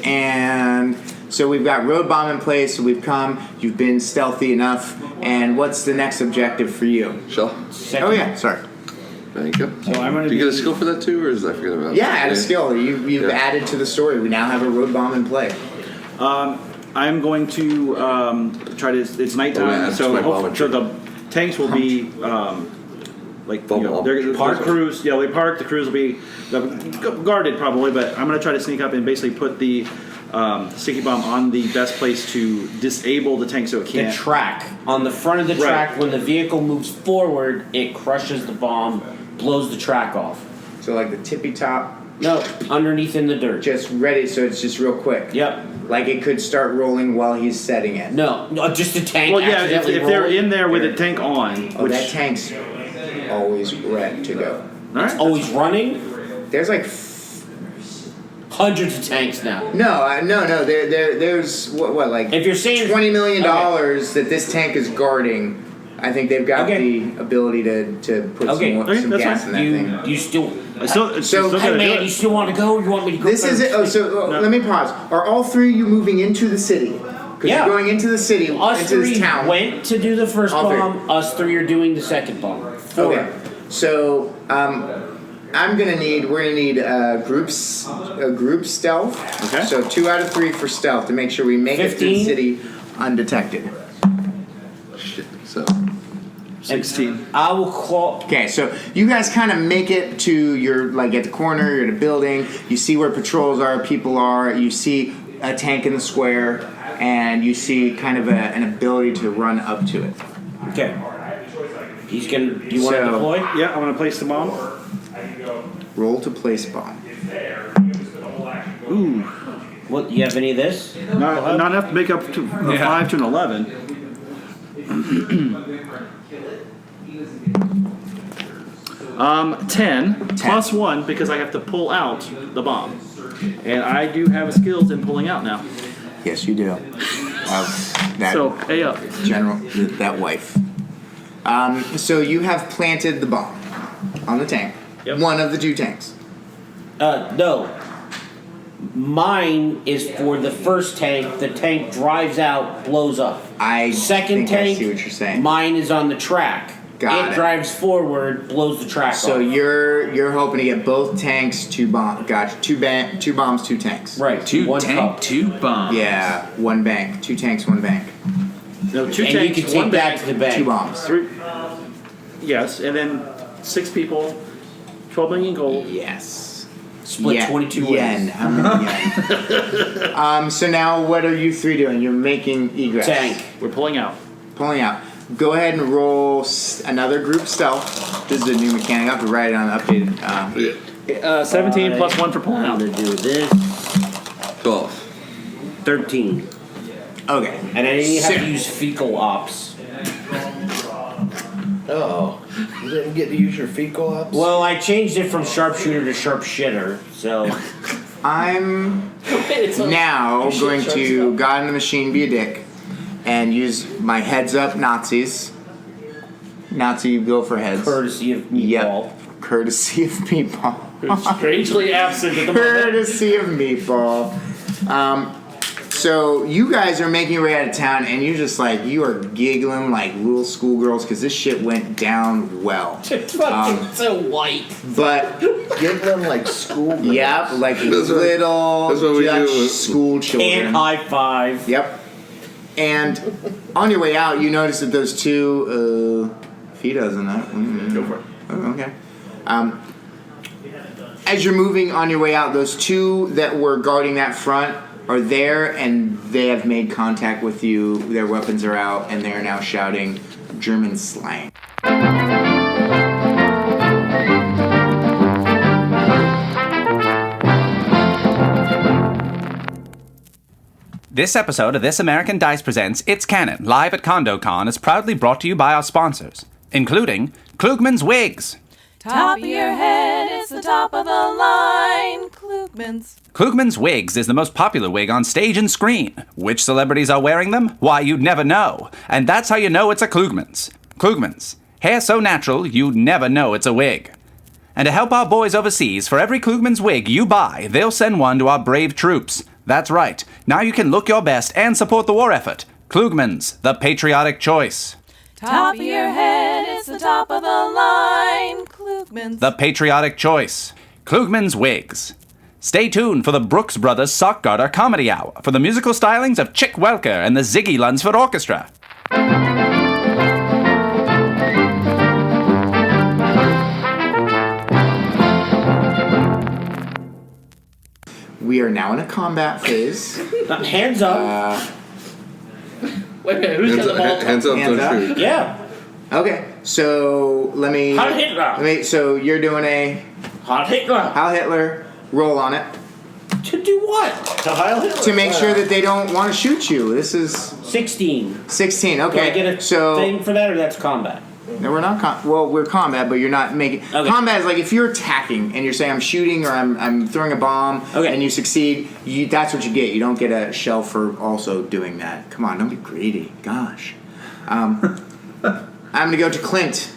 And so we've got road bomb in place. So we've come. You've been stealthy enough. And what's the next objective for you? Shell. Oh yeah, sorry. Thank you. So I'm gonna Do you get a be- skill for that too, or is I forget about? Yeah, add a skill. You've Yeah. added to the story. We now have a road bomb in play. I'm going to try to. It's nighttime, add so to my bomb so the tanks will be like they're Parked. the crews. Yeah, they park. The crews will be guarded probably, but I'm going to try to sneak up and basically put the sticky bomb on the best place to disable the tank so it The can't. track. On the front of the Right. track, when the vehicle moves forward, it crushes the bomb, blows the track off. So like the tippy top, No, underneath in the dirt. just ready. So it's just real quick. Yep. Like it could start rolling while he's setting it. No, just a tank. Well, yeah, if accidentally they're rolled. in there with the tank on, Oh, which that tank's always ready to go. all right, Always running. There's like Hundreds of tanks now. no. There's what like If you're saying $20 million that this tank is guarding. I think they've got Okay. the ability to put Okay. some Okay, that's gas fine. in that thing. You still. it's it's So- still Hey gonna do man, it. you still want to go? Or you want me to go? This is it. Oh, so No. let me pause. Are all three of you moving into the city? Because Yeah. you're going into the city, Us into three this town. went to do the first All three. bomb. Us three are doing the second bomb. Four. Okay. So we're gonna need a group stealth. Okay. So 2 out of 3 for stealth to make sure we make it to the 15. city undetected. Shit. So 16. I will call. Okay, so you guys kind of make it to your, like, at the corner, you're at a building, you see where patrols are, people are, you see a tank in the square, and you see kind of an ability to run up to it. Okay. He's gonna. Do you want to So- deploy? Yeah, I'm gonna place the bomb. Roll to place bomb. Ooh, What? You have any of this? not enough to make up to a 5 to an 11. 10 plus 1 because I have to pull out the bomb, and I do have skills in pulling out now. Yes, you do. That So A up. general, that wife. So you have planted the bomb on the tank. Yep. One of the 2 tanks. No. Mine is for the first tank. The tank drives out, blows up. Second think tank. I see what you're saying. Mine is on the track. Got it. drives forward, blows the track So off. you're hoping to get both tanks, 2 bombs. Gotcha. 2 bombs, 2 tanks. Right. 2 one tank, cup. 2 bombs. Yeah, 1 bank. 2 tanks, 1 bank. No, 2 And tanks, you can 1 take that bank, to the bank. 2 bombs. 3. Yes, and then 6 people, 12 million gold. Yes. Split 22 yen. ways. How many yen? So now what are you 3 doing? You're making egress. Tank. We're pulling out. Pulling out. Go ahead and roll another group stealth. This is a new mechanic. I have to write it on the updated. 17 plus 1 for pulling I'm out. gonna do this. 12. 13. Okay. And I didn't have Sick. to use fecal ops. Oh, you didn't get to use your fecal ups? Well, I changed it from sharpshooter to sharpshitter, so. I'm now going to God in the Machine be a dick and use my heads up Nazis. Nazi go for heads. Courtesy of Meatball. Yep. Courtesy of Meatball. Strangely absent at the moment. Courtesy of Meatball. So you guys are making your way out of town, and you're just like, you are giggling like little schoolgirls because this shit went down well. It's fucking so white. But Giggling like school. yep, like That's little what we Dutch do. school children. And high five. Yep. And on your way out, you notice that those two Vito's in that. Go for it. Oh, okay. As you're moving on your way out, those two that were guarding that front are there, and they have made contact with you. Their weapons are out, and they are now shouting German slang. This episode of This American Dice Presents It's Canon, live at CondoCon, is proudly brought to you by our sponsors, including Klugman's Wigs. Top of your head, it's the top of the line. Klugman's. Klugman's Wigs is the most popular wig on stage and screen. Which celebrities are wearing them? Why, you'd never know. And that's how you know it's a Klugman's. Klugman's. Hair so natural, you'd never know it's a wig. And to help our boys overseas, for every Klugman's wig you buy, they'll send one to our brave troops. That's right. Now you can look your best and support the war effort. Klugman's, the patriotic choice. Top of your head, it's the top of the line. Klugman's. The patriotic choice. Klugman's Wigs. Stay tuned for the Brooks Brothers Sock Garter Comedy Hour for the musical stylings of Chick Welker and the Ziggy Lunsford Orchestra. We are now in a combat phase. Hands up. Wait a minute, who's got the ball? Hands up, Hands don't up? shoot. Yeah. Okay, so let me. Heil Hitler. So you're doing a Heil Hitler. Heil Hitler roll on it To do what? To Heil Hitler. to make sure that they don't want to shoot you. This is 16. 16. Do I Okay, get a thing for that, or that's combat? No, we're not. We're combat, but you're not making. Okay. Combat is like if you're attacking and you're saying I'm shooting or I'm throwing a bomb, Okay. and you succeed. That's what you get. You don't get a shell for also doing that. Come on, don't be greedy. Gosh. I'm gonna go to Clint.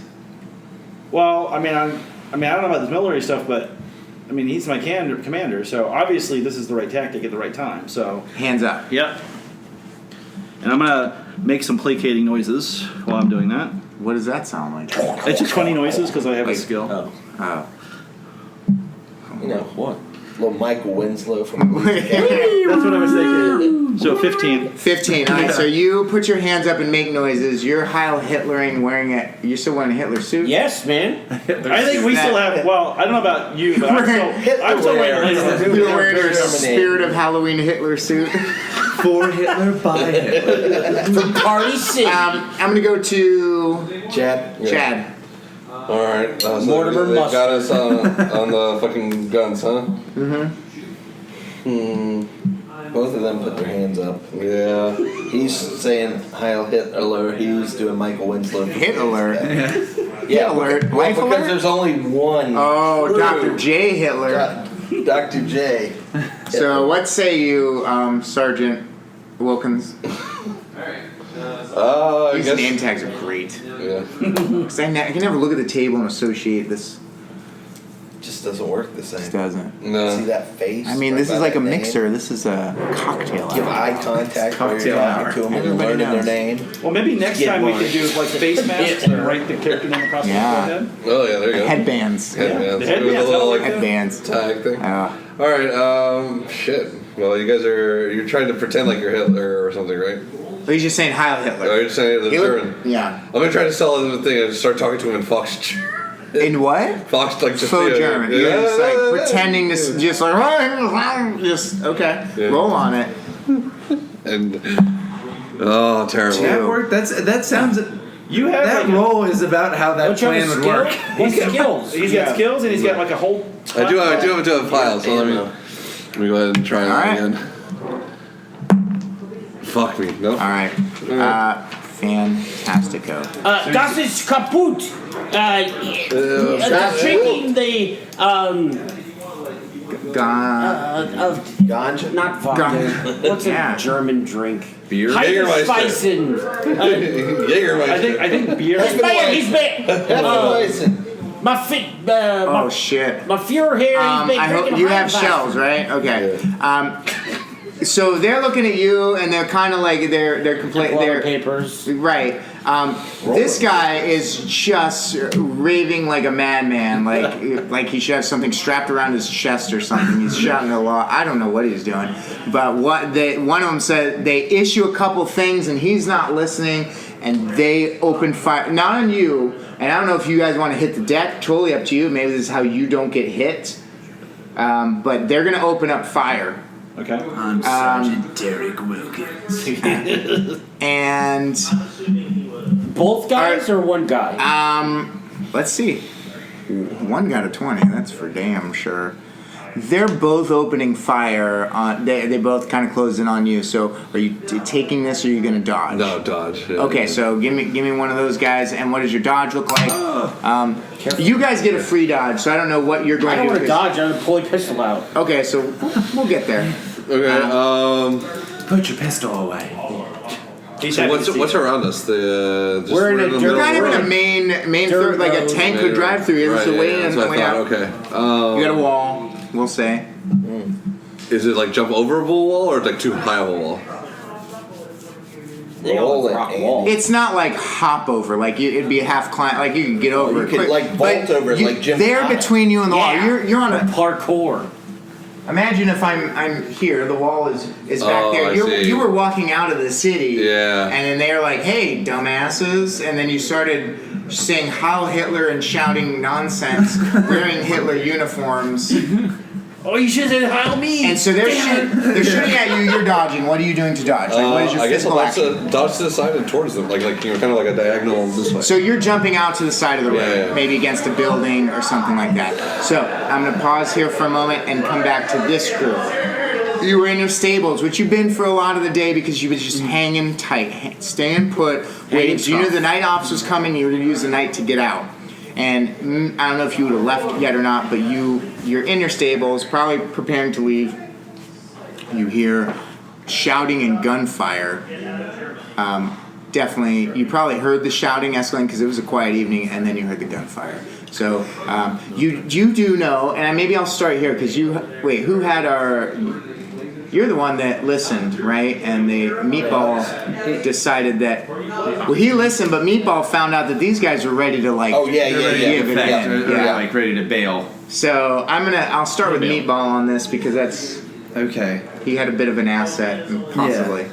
Well, I don't know about this military stuff, but I mean, he's my commander, so obviously this is the right tactic at the right time. So Hands up. yep. And I'm gonna make some placating noises while I'm doing that. What does that sound like? It's just funny noises because I have a skill. Oh. Oh. You know What? little Michael Winslow from. That's what I was thinking. So 15. 15. All right. So you put your hands up and make noises. You're Heil Hitlering, wearing a. You're still wearing a Hitler suit. Yes, man. I think we still have. Well, I don't know about you, but I'm still waiting. You're wearing your Spirit of Halloween Hitler suit. For Hitler, by Hitler. From Party City. I'm gonna go to Chad. Chad. All right. So Mortimer they got Mustard. us on the fucking guns, huh? Both of them put their hands up. Yeah. He's saying Heil Hitler. He's doing Michael Winslow. Hitler. Yeah, Hitler. well, Life because alert? there's only one. Oh, crew. Dr. J. Hitler. Dr. J. So what say you, Sergeant Wilkins? I These guess. name tags are great. Yeah. 'Cause I can never look at the table and associate this. Just doesn't work the This same. doesn't. See No. that face? I mean, right this by is like that a name? mixer. This is a cocktail Give hour. eye contact while you're Cocktail talking hour. to them and Everybody learning their knows. name. Well, maybe next Get time we one. can do like face masks and write the character name across the Yeah. head. Oh yeah, there you go. Headbands. Headbands. The It was headbands, a little that'll like work. Headbands. tag thing. Oh. All right. Shit. Well, you guys you're trying to pretend like you're Hitler or something, right? But he's just saying Heil Oh, Hitler. you're just saying the Hitler? German. Yeah. I'm gonna try to sell him the thing and start talking to him in Fox. In what? Fox like just Faux yeah, German. yeah, You're just like yeah, pretending to just like just okay. Yeah. Roll on it. And oh, terrible. That worked. That sounds. You have That like roll is about how that Don't you have plan a would skill? work. What skills? He's got skills and he's got like a whole. I do have a file, so let me go ahead and try All that right. again. Fuck me. Nope. All right. Fantastico. Das ist kaputt. Drinking the Ganja? not vodka. Ganja. What's Yeah. a German drink? Beer. Heidenspeissen. Jägermeister. I think beer. He's bad. Hefeweizen. My fit. Oh shit. My Führer here. He's been I hope drinking you have Heidenspeissen. shells, right? Okay. So they're looking at you, and they're kind of like they're complaining. They're papers. Right. This guy is just raving like a madman, like he should have something strapped around his chest or something. He's shouting a lot. I don't know what he's doing, but one of them said they issue a couple things, and he's not listening, and they open fire, not on you. And I don't know if you guys want to hit the deck. Totally up to you. Maybe this is how you don't get hit. But they're gonna open up fire. Okay. I'm Sergeant Derek Wilkins. And both guys or one guy? Let's see. One got a 20. That's for damn sure. They're both opening fire on. They both kind of close in on you. So, are you taking this, or are you going to dodge? No, dodge. Yeah. Okay, so give me one of those guys. And what does your dodge look like? You guys get a free dodge. So I don't know what you're going to do. I don't want to dodge. I'm going to pull a pistol out. Okay, so we'll get there. Okay. Put your pistol away. So what's around us? We're in a kind of in a main through, like a tank could drive through. There's a way in and way out. Okay. You got a wall. We'll say. Is it like jump over a wall or like too high of a wall? It's not like hop over. Like it'd be a half climb. Like you could get over. You could like vault over it, like Jim. They're between you and the wall. You're on a parkour. Imagine if I'm here. The wall is back there. You were walking out of the city. Yeah. And then they're like, "Hey, dumbasses!" And then you started saying "Heil Hitler" and shouting nonsense, wearing Hitler uniforms. Oh, you should have Heil me! And so they're shooting at you. You're dodging. What are you doing to dodge? Like, what is your I guess physical I'll action? dodge to the side and towards them, like kind of like a diagonal this way. So you're jumping out to the side of the road, Yeah. maybe against a building or something like that. So I'm going to pause here for a moment and come back to this group. You were in your stables, which you've been for a lot of the day because you were just hanging tight, staying put, waiting. So you knew the night ops was coming. You were going to use the night to get out. And I don't know if you would have left yet or not, but you're in your stables, probably preparing to leave. You hear shouting and gunfire. Definitely, you probably heard the shouting escalating because it was a quiet evening, and then you heard the gunfire. So you do know, and maybe I'll start here because who had our? You're the one that listened, right? And Meatball decided that. Well, he listened, but Meatball found out that these guys were ready to like. Oh yeah. They're like ready to bail. So I'll start with Meatball on this because that's okay. He had a bit of an asset, possibly. Yeah.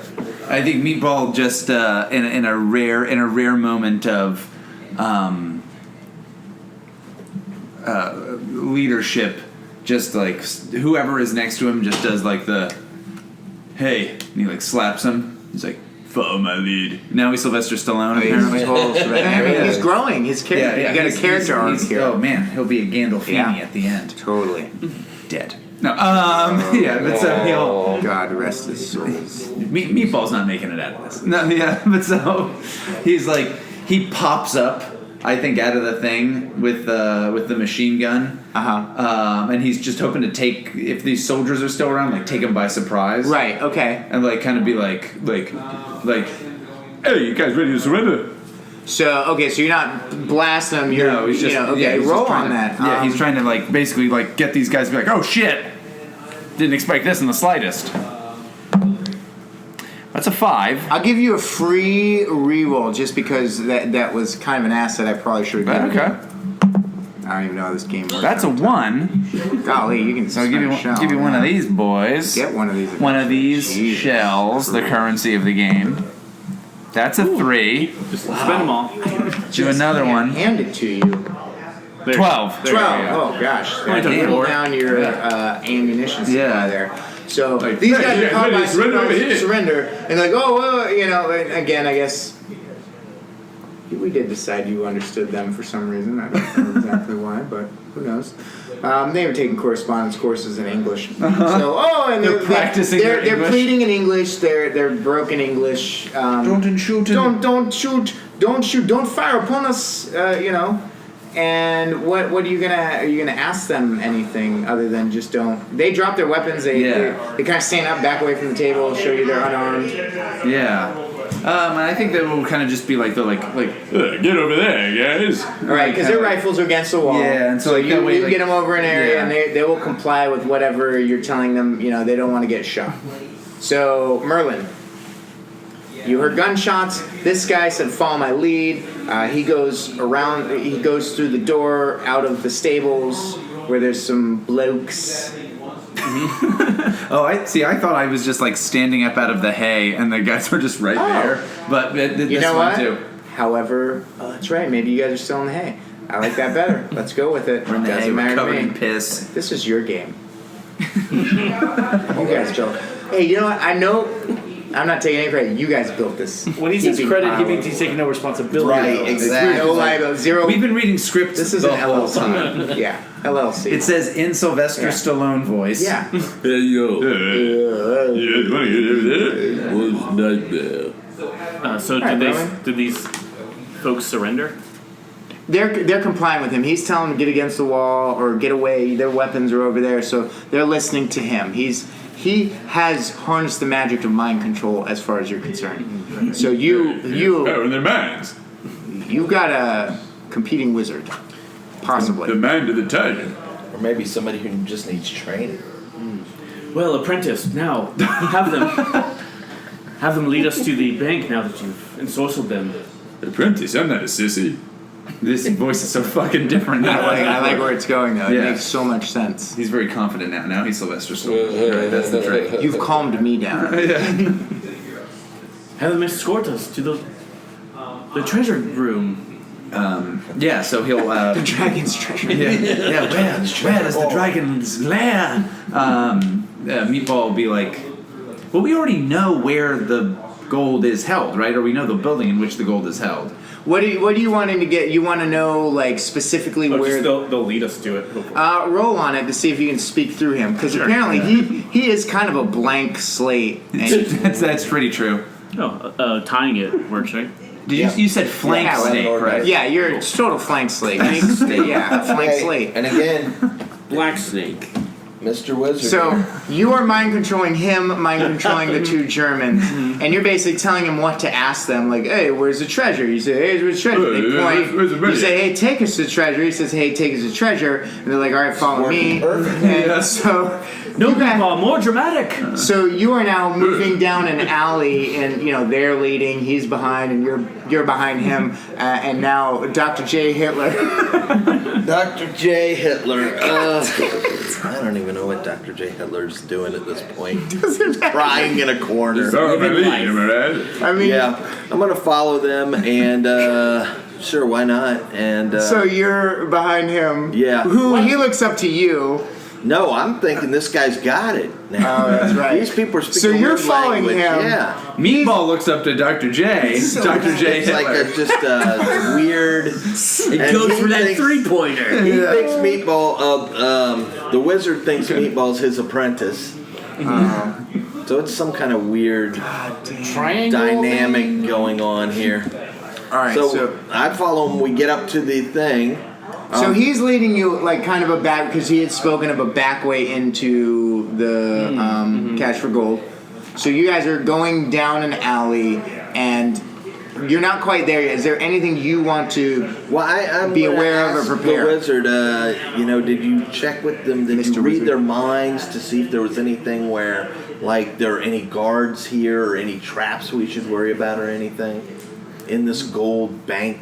I think Meatball just in a rare moment of leadership, just like whoever is next to him just does like the hey, and he like slaps him. He's like, follow my lead. Now he's Sylvester Stallone. Apparently, he's growing. His character. Yeah, he got a character arc here. Oh man, he'll be a Gandolfini at the end. Totally. Dead. No. Yeah, but so he'll. God rest his soul. Meatball's not making it out of this. No. Yeah, but so he's like he pops up. I think out of the thing with the machine gun, and he's just hoping to take if these soldiers are still around, like take them by surprise, right? Okay, and like kind of be like, hey, you guys ready to surrender? So so you're not blasting them. You're he's just, roll on that. Yeah, he's trying to like basically like get these guys to be like, oh shit, didn't expect this in the slightest. That's a 5. I'll give you a free reroll just because that was kind of an asset I probably should have given. Okay. I don't even know how this game works. That's a 1. Golly, you can. So I'll give you one of these boys. Get one of these. One of these shells, the currency of the game. That's a 3. Just spend them all. Do another one. Hand it to you. 12. 12. Oh gosh. Pull down your ammunition supply there. So these guys are caught by surrender, and like, again, I guess we did decide you understood them for some reason. I don't know exactly why, but who knows? They were taking correspondence courses in English. So, and they're practicing. They're pleading in English. They're broken English. Don't shoot. Don't shoot. Don't shoot. Don't fire upon us. And what are you gonna ask them anything other than just don't? They drop their weapons. They kind of stand up, back away from the table, show you they're unarmed. Yeah. And I think that will kind of just be like get over there, guys. Right, because their rifles are against the wall. Yeah, and so you get them over an area, and they will comply with whatever you're telling them. They don't want to get shot. So, Merlin, you heard gunshots. This guy said, follow my lead. He goes through the door out of the stables where there's some blokes. Oh, I thought I was just like standing up out of the hay, and the guys were just right there. But You know what? However, that's right. Maybe you guys are still in the hay. I like that better. Let's go with it. We're in the hay, Doesn't we're matter to covered me. in piss. This is your game. You guys built. Hey, you know what? I know. I'm not taking any credit. You guys built this. When he says heaping credit, he pile means of- he's taking no responsibility. Right, exactly. No liability. Zero. We've been reading scripts. This is the an whole LLC. time. Yeah, LLC. It says in Sylvester Yeah. Stallone voice. Yeah. Hey yo. So Alright, did Merlin. did these folks surrender? They're complying with him. He's telling them to get against the wall or get away. Their weapons are over there, so they're listening to him. He has harnessed the magic of mind control as far as you're concerned. So Power in their minds. you got a competing wizard, possibly. The mind of the tiger. Or maybe somebody who just needs training. Well, apprentice, now have them lead us to the bank now that you've ensorcelled them. Apprentice, I'm not a sissy. This voice is so fucking different now. I like where it's going though. It Yeah. makes so much sense. He's very confident now. Now he's Sylvester Stallone. Right, that's the trick. You've calmed me down. Have them escort us to the treasure room. Yeah, so he'll. The dragon's treasure. Yeah, where is the dragon's lair? Meatball will be like, well, we already know where the gold is held, right? Or we know the building in which the gold is held. What are you wanting to get? You want to know like specifically where? They'll lead us to it. Hopefully. Roll on it to see if you can speak through him, because apparently he is kind of a blank slate. And That's pretty true. Tying it works, right? You said flank Yeah, snake, right? yeah, you're a total flank slate. Yeah, flank Okay, slate. and again, Black Snake. Mr. Wizard. So you are mind controlling him, mind controlling the two Germans, and you're basically telling him what to ask them. Like, hey, where's the treasure? You say, hey, where's the treasure? They point. Where's the money? You say, hey, take us to the treasure. He says, hey, take us to the treasure. And they're like, all right, follow me. And so No, you got- Meatball, more dramatic. So you are now moving down an alley, and they're leading, he's behind, and you're behind him, and now Dr. J. Hitler. Dr. J. Hitler. I don't even know what Dr. J. Hitler's doing at this point. Crying in a corner. Sorry, my lead, am I right? I mean, Yeah, I'm gonna follow them, and sure, why not? And so you're behind him. Yeah. Who he looks up to you. no, I'm thinking this guy's got it. Now. Oh, that's right. These people are speaking So you're weird following language. him. Yeah. Meatball looks up to Dr. J. Dr. J. It's like just weird. It goes for that three-pointer. He thinks Meatball. The wizard thinks Meatball's his apprentice. So it's some kind of weird Triangle. dynamic going on here. All right. So I follow him. We get up to the thing. So he's leading you like kind of a back, because he had spoken of a back way into the Cash for Gold. So you guys are going down an alley, and you're not quite there yet. Is there anything you want to? Well, I'm Be gonna aware of or ask prepare. The wizard, did you check with them? Did you Mr. read Wizard. their minds to see if there was anything where, like, there are any guards here or any traps we should worry about or anything in this gold bank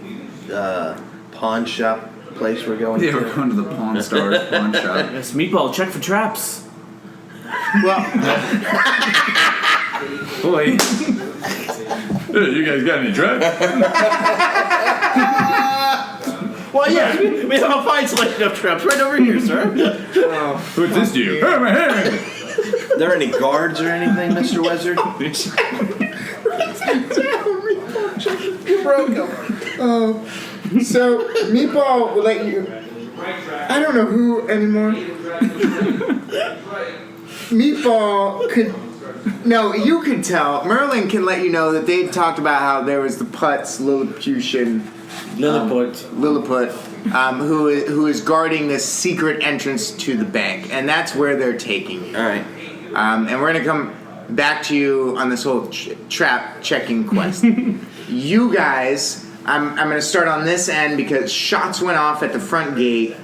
pawn shop place we're going Yeah, to? we're going to the Pawn Stars pawn shop. Yes, Meatball, check for traps. Well, Boy, Hey, you guys got any drugs? Well, yeah, we have a fine selection of traps right over here, sir. What's this to you? Oh, my hand! Are there any guards or anything, Mr. Wizard? you broke him. So Meatball will let you. I don't know who anymore. Meatball could. No, you could tell. Merlin can let you know that they talked about how there was the Putz Lilliputian. Lilliput, who is guarding this secret entrance to the bank, and that's where they're taking you. All right. And we're gonna come back to you on this whole trap checking quest. You guys, I'm gonna start on this end because shots went off at the front gate.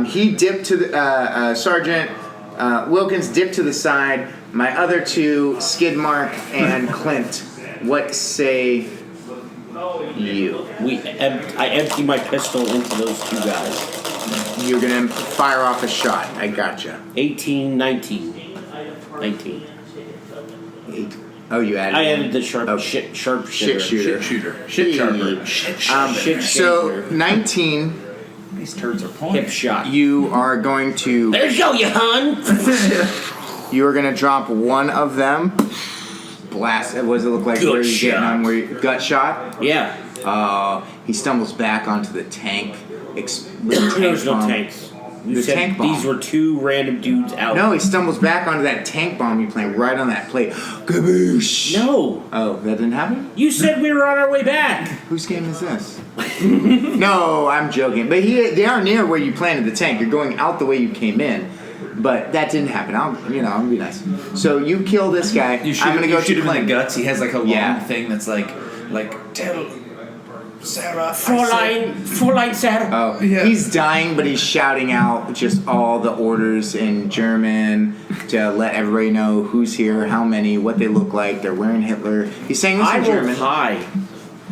He dipped to the Sergeant Wilkins dipped to the side. My other two, Skidmark and Clint, what say you? I empty my pistol into those two guys. You're gonna fire off a shot. I gotcha. 18, 19. 19. 8. Oh, you added. I added the sharp shit shooter. Shit sharper. So 19. These turds are pointing. Hip shot. You are going to. There's you hun. You are gonna drop one of them. Blast. What does it look like? Gut where are you getting shot. on? Where you, gut shot? Yeah. He stumbles back onto the tank. There's no tanks. You The said tank bomb. these were two random dudes out. No, he stumbles back onto that tank bomb you playing right on that plate. Kaboosh! No. Oh, that didn't happen? You said we were on our way back. Whose game is this? No, I'm joking. But they are near where you planted the tank. You're going out the way you came in. But that didn't happen. I'm gonna be nice. So you kill this guy. I'm gonna go shoot to him in Clint. the guts. He has like a long Yeah. thing that's like tell Sarah. Fräulein Sarah. Oh, Yeah. he's dying, but he's shouting out just all the orders in German to let everybody know who's here, how many, what they look like. They're wearing Hitler. He's saying this I in German. rolled high.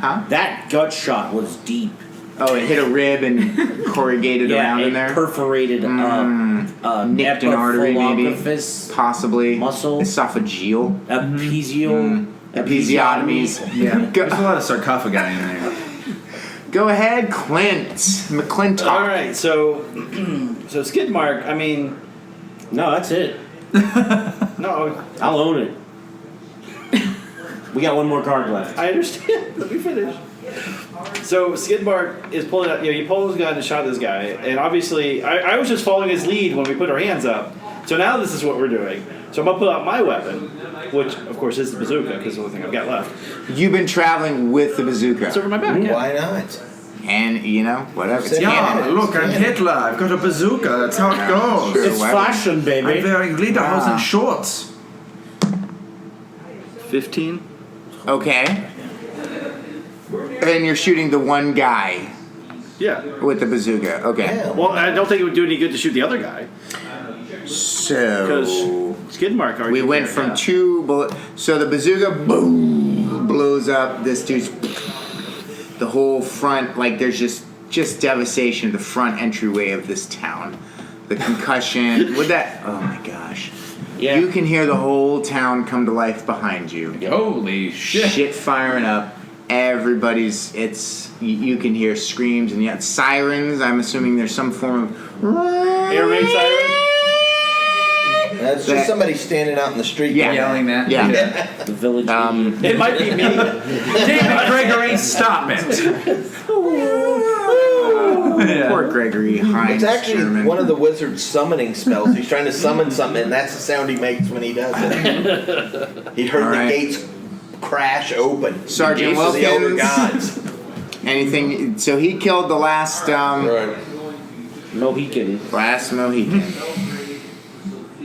Huh? That gut shot was deep. Oh, it hit a rib and corrugated around in there. Perforated Nicked an artery, maybe. epiphyseal Possibly. muscle. Esophageal. Episiotomies. Yeah, Go, there's a lot of sarcophagi in there. go ahead, Clint. McClintock. All right, so Skidmark. I mean, No, that's it. no, I'll own it. We got one more card left. I understand. Let me finish. So Skidmark is pulling out. He pulled his gun and shot this guy, and obviously, I was just following his lead when we put our hands up. So now this is what we're doing. So I'm gonna pull out my weapon, which of course is the bazooka, because it's the only thing I've got left. You've been traveling with the bazooka. It's over my back. Yeah. Why not? And, whatever. It's Yeah, canon. Look, I'm Hitler. I've got a bazooka. That's how it goes. Sure. It's fashion, baby. I'm wearing lederhosen shorts. 15. Okay. And you're shooting the one guy Yeah. with the bazooka. Okay. Yeah. Well, I don't think it would do any good to shoot the other guy, So because Skidmark already. we went from 2 bullets. So the bazooka boom blows up. This dude's the whole front. Like there's just devastation. The front entryway of this town. The concussion. With that. Oh my gosh. Yeah. You can hear the whole town come to life behind you. Holy shit. Shit firing up. Everybody's. You can hear screams and yet sirens. I'm assuming there's some form of Air raid siren. That's just somebody standing out in the street. Yeah. Yelling that. Yeah. The village. It might be me. David Gregory, stop it. Poor Gregory Hines. It's actually Sherman. one of the wizard's summoning spells. He's trying to summon something, and that's the sound he makes when he does it. He heard All right. the gates crash open. Sergeant the gates of the elder Wilkins. gods. Anything? So he killed the last Alright. Mohican. last Mohican.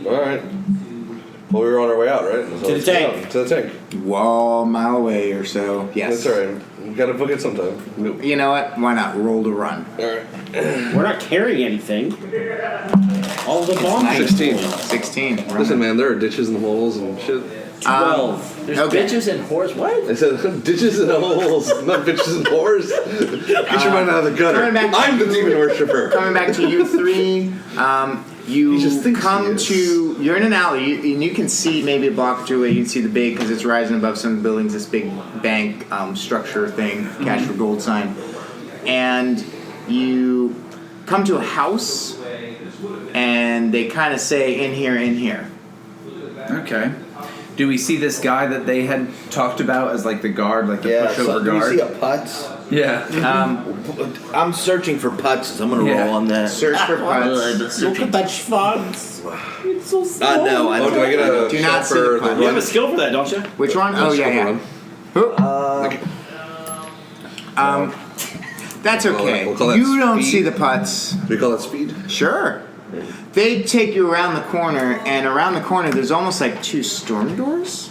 Alright. Well, we were on our way out, right? So To the let's go tank. out. To the tank. Wall a mile away or so. Yes. That's alright. We gotta book it sometime. Nope. You know what? Why not roll to run? Alright. We're not carrying anything. All the bombs. are 16. full. 16. Run. Listen, man, there are ditches and holes and shit. 12. There's Okay. bitches and whores. What? I said ditches and holes, not bitches and whores. Get your mind out of the gutter. coming back- I'm the demon worshiper. Coming back to you three, He just you thinks come he is. to. You're in an alley, and you can see maybe a block or two away. You can see the big because it's rising above some of the buildings. This big bank structure thing, cash for gold sign, and you come to a house, and they kind of say, "In here, in here." Okay. Do we see this guy that they had talked about as like the guard, like the Yeah, pushover so do you guard? see a putz? Yeah. I'm searching for putzes. I'm gonna Yeah. roll on that. Search for putts. Look at that schwanz. It's so small. No, I Oh, do I get a Do not shot see for the the putt. You have a run? skill for that, don't you? Which one? Oh yeah, yeah. That's okay. We'll call that You don't speed. see the putts. Do we call that speed? Sure. They take you around the corner, and around the corner there's almost like 2 storm doors,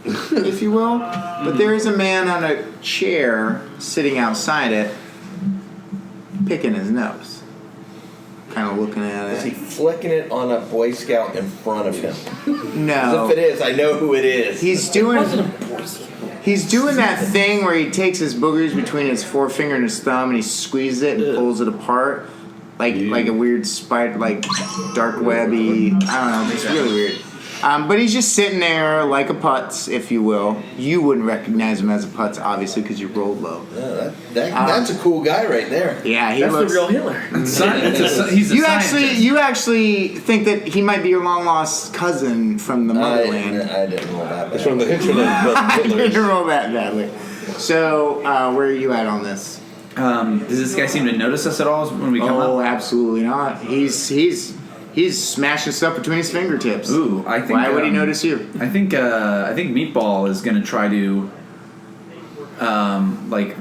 if you will. But there is a man on a chair sitting outside it, picking his nose. kind of looking at Is he it. flicking it on a Boy Scout in front of him? No. If it is, I know who it is. He's doing that thing where he takes his boogers between his forefinger and his thumb and he squeezes it and pulls it apart like a weird spider, like dark webby. I don't know. It's really weird. But he's just sitting there like a putz, if you will. You wouldn't recognize him as a putz, obviously, because you rolled low. Yeah, that's a cool guy right there. Yeah, he That's looks. the real Hitler. He's a You scientist. actually think that he might be your long lost cousin from the motherland. I didn't roll that. It's from the internet. I But Hitler's. didn't roll that badly. So, where are you at on this? Does this guy seem to notice us at all when we come Oh, up? absolutely not. He's smashing stuff between his fingertips. Ooh, I think. Why would he notice you? I think Meatball is gonna try to, like,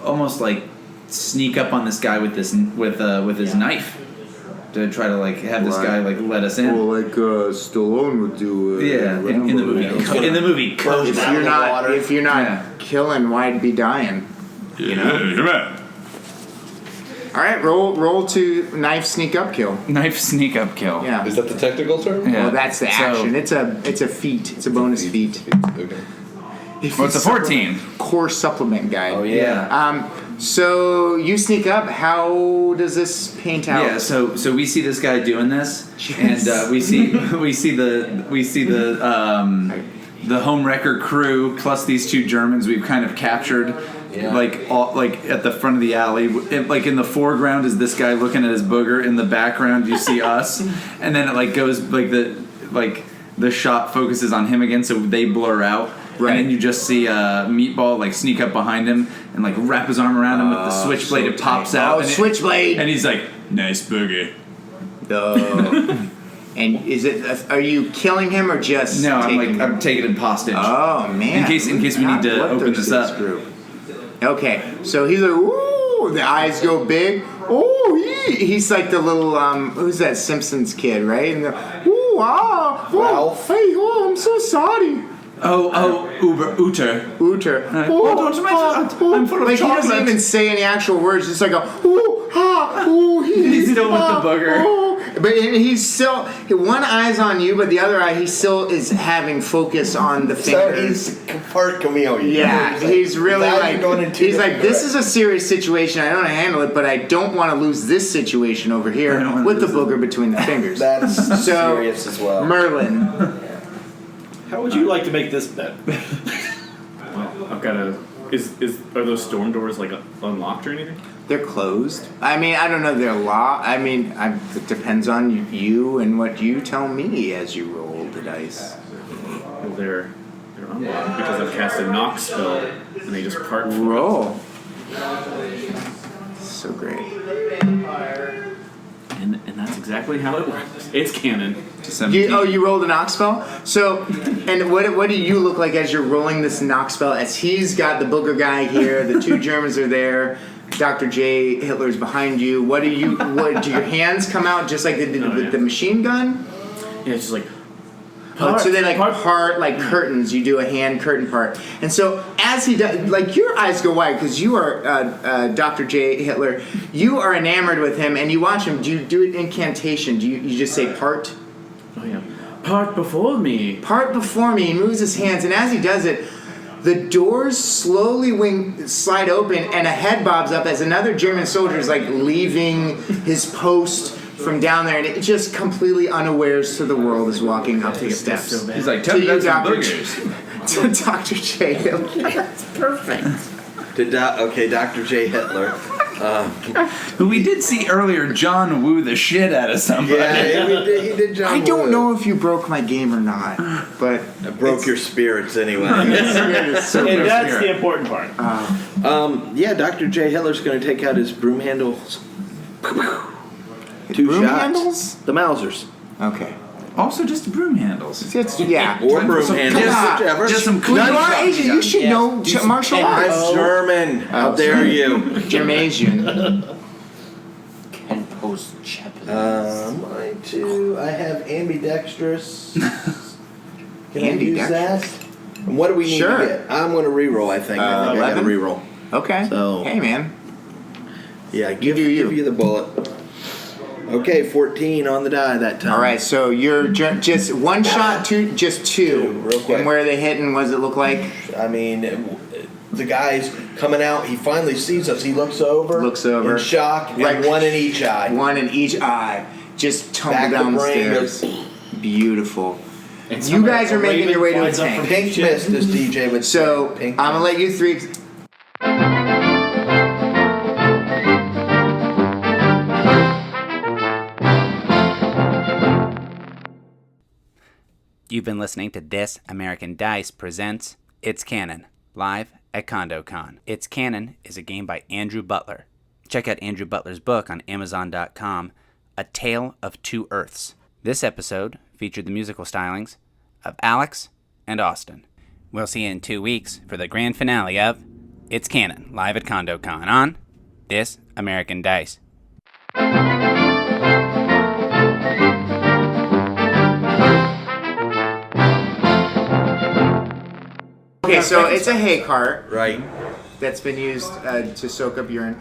almost like sneak up on this guy with his knife to try to like have this guy like let us in. Well, like Stallone would do. Yeah, in the movie. In the movie. If you're not killing, why'd be dying? You know. Come on. All right, roll to knife sneak up kill. Knife sneak up kill. Yeah. Is that the technical term? Yeah. Well, that's the So- action. It's a feat. It's a bonus feat. Okay. Well, it's a 14. Core supplement guide. Oh yeah. So you sneak up. How does this paint out? Yeah, so we see this guy doing this, and we see the Homewrecker crew plus these two Germans we've kind of captured, like at the front of the alley. Like in the foreground is this guy looking at his booger. In the background you see us, and then it like goes like the shot focuses on him again, so they blur out. Right. And then you just see Meatball like sneak up behind him and like wrap his arm around him with the switchblade. It pops out. Oh, and switchblade! And he's like, "Nice booger." And is it? Are you killing him or just? No, taking I'm taking him hostage. Oh man! In case we need to open this up. Group. Okay, so he's like, ooh, the eyes go big. Ooh, he's like the little who's that Simpsons kid, right? And ooh, Ralph. Hey, oh, I'm so sorry. Uter. Oh, don't mention. I'm full of like chocolate. he doesn't even say any actual words. Just like a ooh, ha, ooh. He's still with the booger. Oh. But he's still one eye's on you, but the other eye he still is having focus on the So fingers. he's part chameleon. Yeah, he's really Now like you're going in two he's like different this is a serious situation. I don't want to handle it, but I don't want to lose this situation over I don't here wanna with the lose booger between the fingers. That's So, serious as well. Merlin. How would you like to make this bet? Well, I've got a. Are those storm doors like unlocked or anything? They're closed. I mean, I don't know. They're locked. I mean, it depends on you and what you tell me as you roll the dice. Well, they're unlocked because I've cast a knock spell and they just part. from Roll. So great. And that's exactly how it works. It's canon. You rolled a knock spell? So, and what do you look like as you're rolling this knock spell? As he's got the booger guy here, the two Germans are there, Dr. J. Hitler's behind you. What do your hands come out just like they did with the machine gun? Yeah, it's just like. So they part like curtains. You do a hand curtain part, and so as he does, like your eyes go wide because you are Dr. J. Hitler. You are enamored with him, and you watch him. Do you do an incantation? Do you just say part? Oh yeah, part before me. Part before me. He moves his hands, and as he does it, the doors slowly slide open, and a head bobs up as another German soldier is like leaving his post from down there, and it just completely unawares to the world is walking up the steps. He's like, To you, Dr. To Dr. J. Hitler. That's perfect. Okay, Dr. J. Hitler. Who we did see earlier, John woo the shit out of somebody. Yeah, he did John I don't Woo. know if you broke my game or not, but I broke your spirits anyway. And that's the important part. Yeah, Dr. J. Hitler's going to take out his broom handles. Two broom shots. handles? The Mausers. Okay. Also, just broom handles. Yeah. Or broom handles, on. whichever. Just some Well, you are Asian. You should know martial arts. I'm German. How dare you? Germasian. I have ambidextrous. Can I use that? And what do we need Sure. to get? I'm going to reroll, I think. I think I got to 11? reroll. Okay. So- Hey, man. Yeah, You do you. give you the bullet. Okay, 14 on the die that time. All right, so you're just one shot, just two. Real quick. And where are they hitting? What does it look like? I mean, the guy's coming out. He finally sees us. He looks over. In shock. And one in each eye. One in each eye. Just tumble Back down the the brain stairs. Beautiful. You guys are making your way to a tank. Pink mist, as DJ would say. So I'm gonna let you three. You've been listening to This American Dice presents It's Canon, live at CondoCon. It's Canon is a game by Andrew Butler. Check out Andrew Butler's book on Amazon.com, A Tale of Two Earths. This episode featured the musical stylings of Alex and Austin. We'll see you in 2 weeks for the grand finale of It's Canon, live at CondoCon on This American Dice. Okay, so it's a hay cart. Right. That's been used to soak up urine.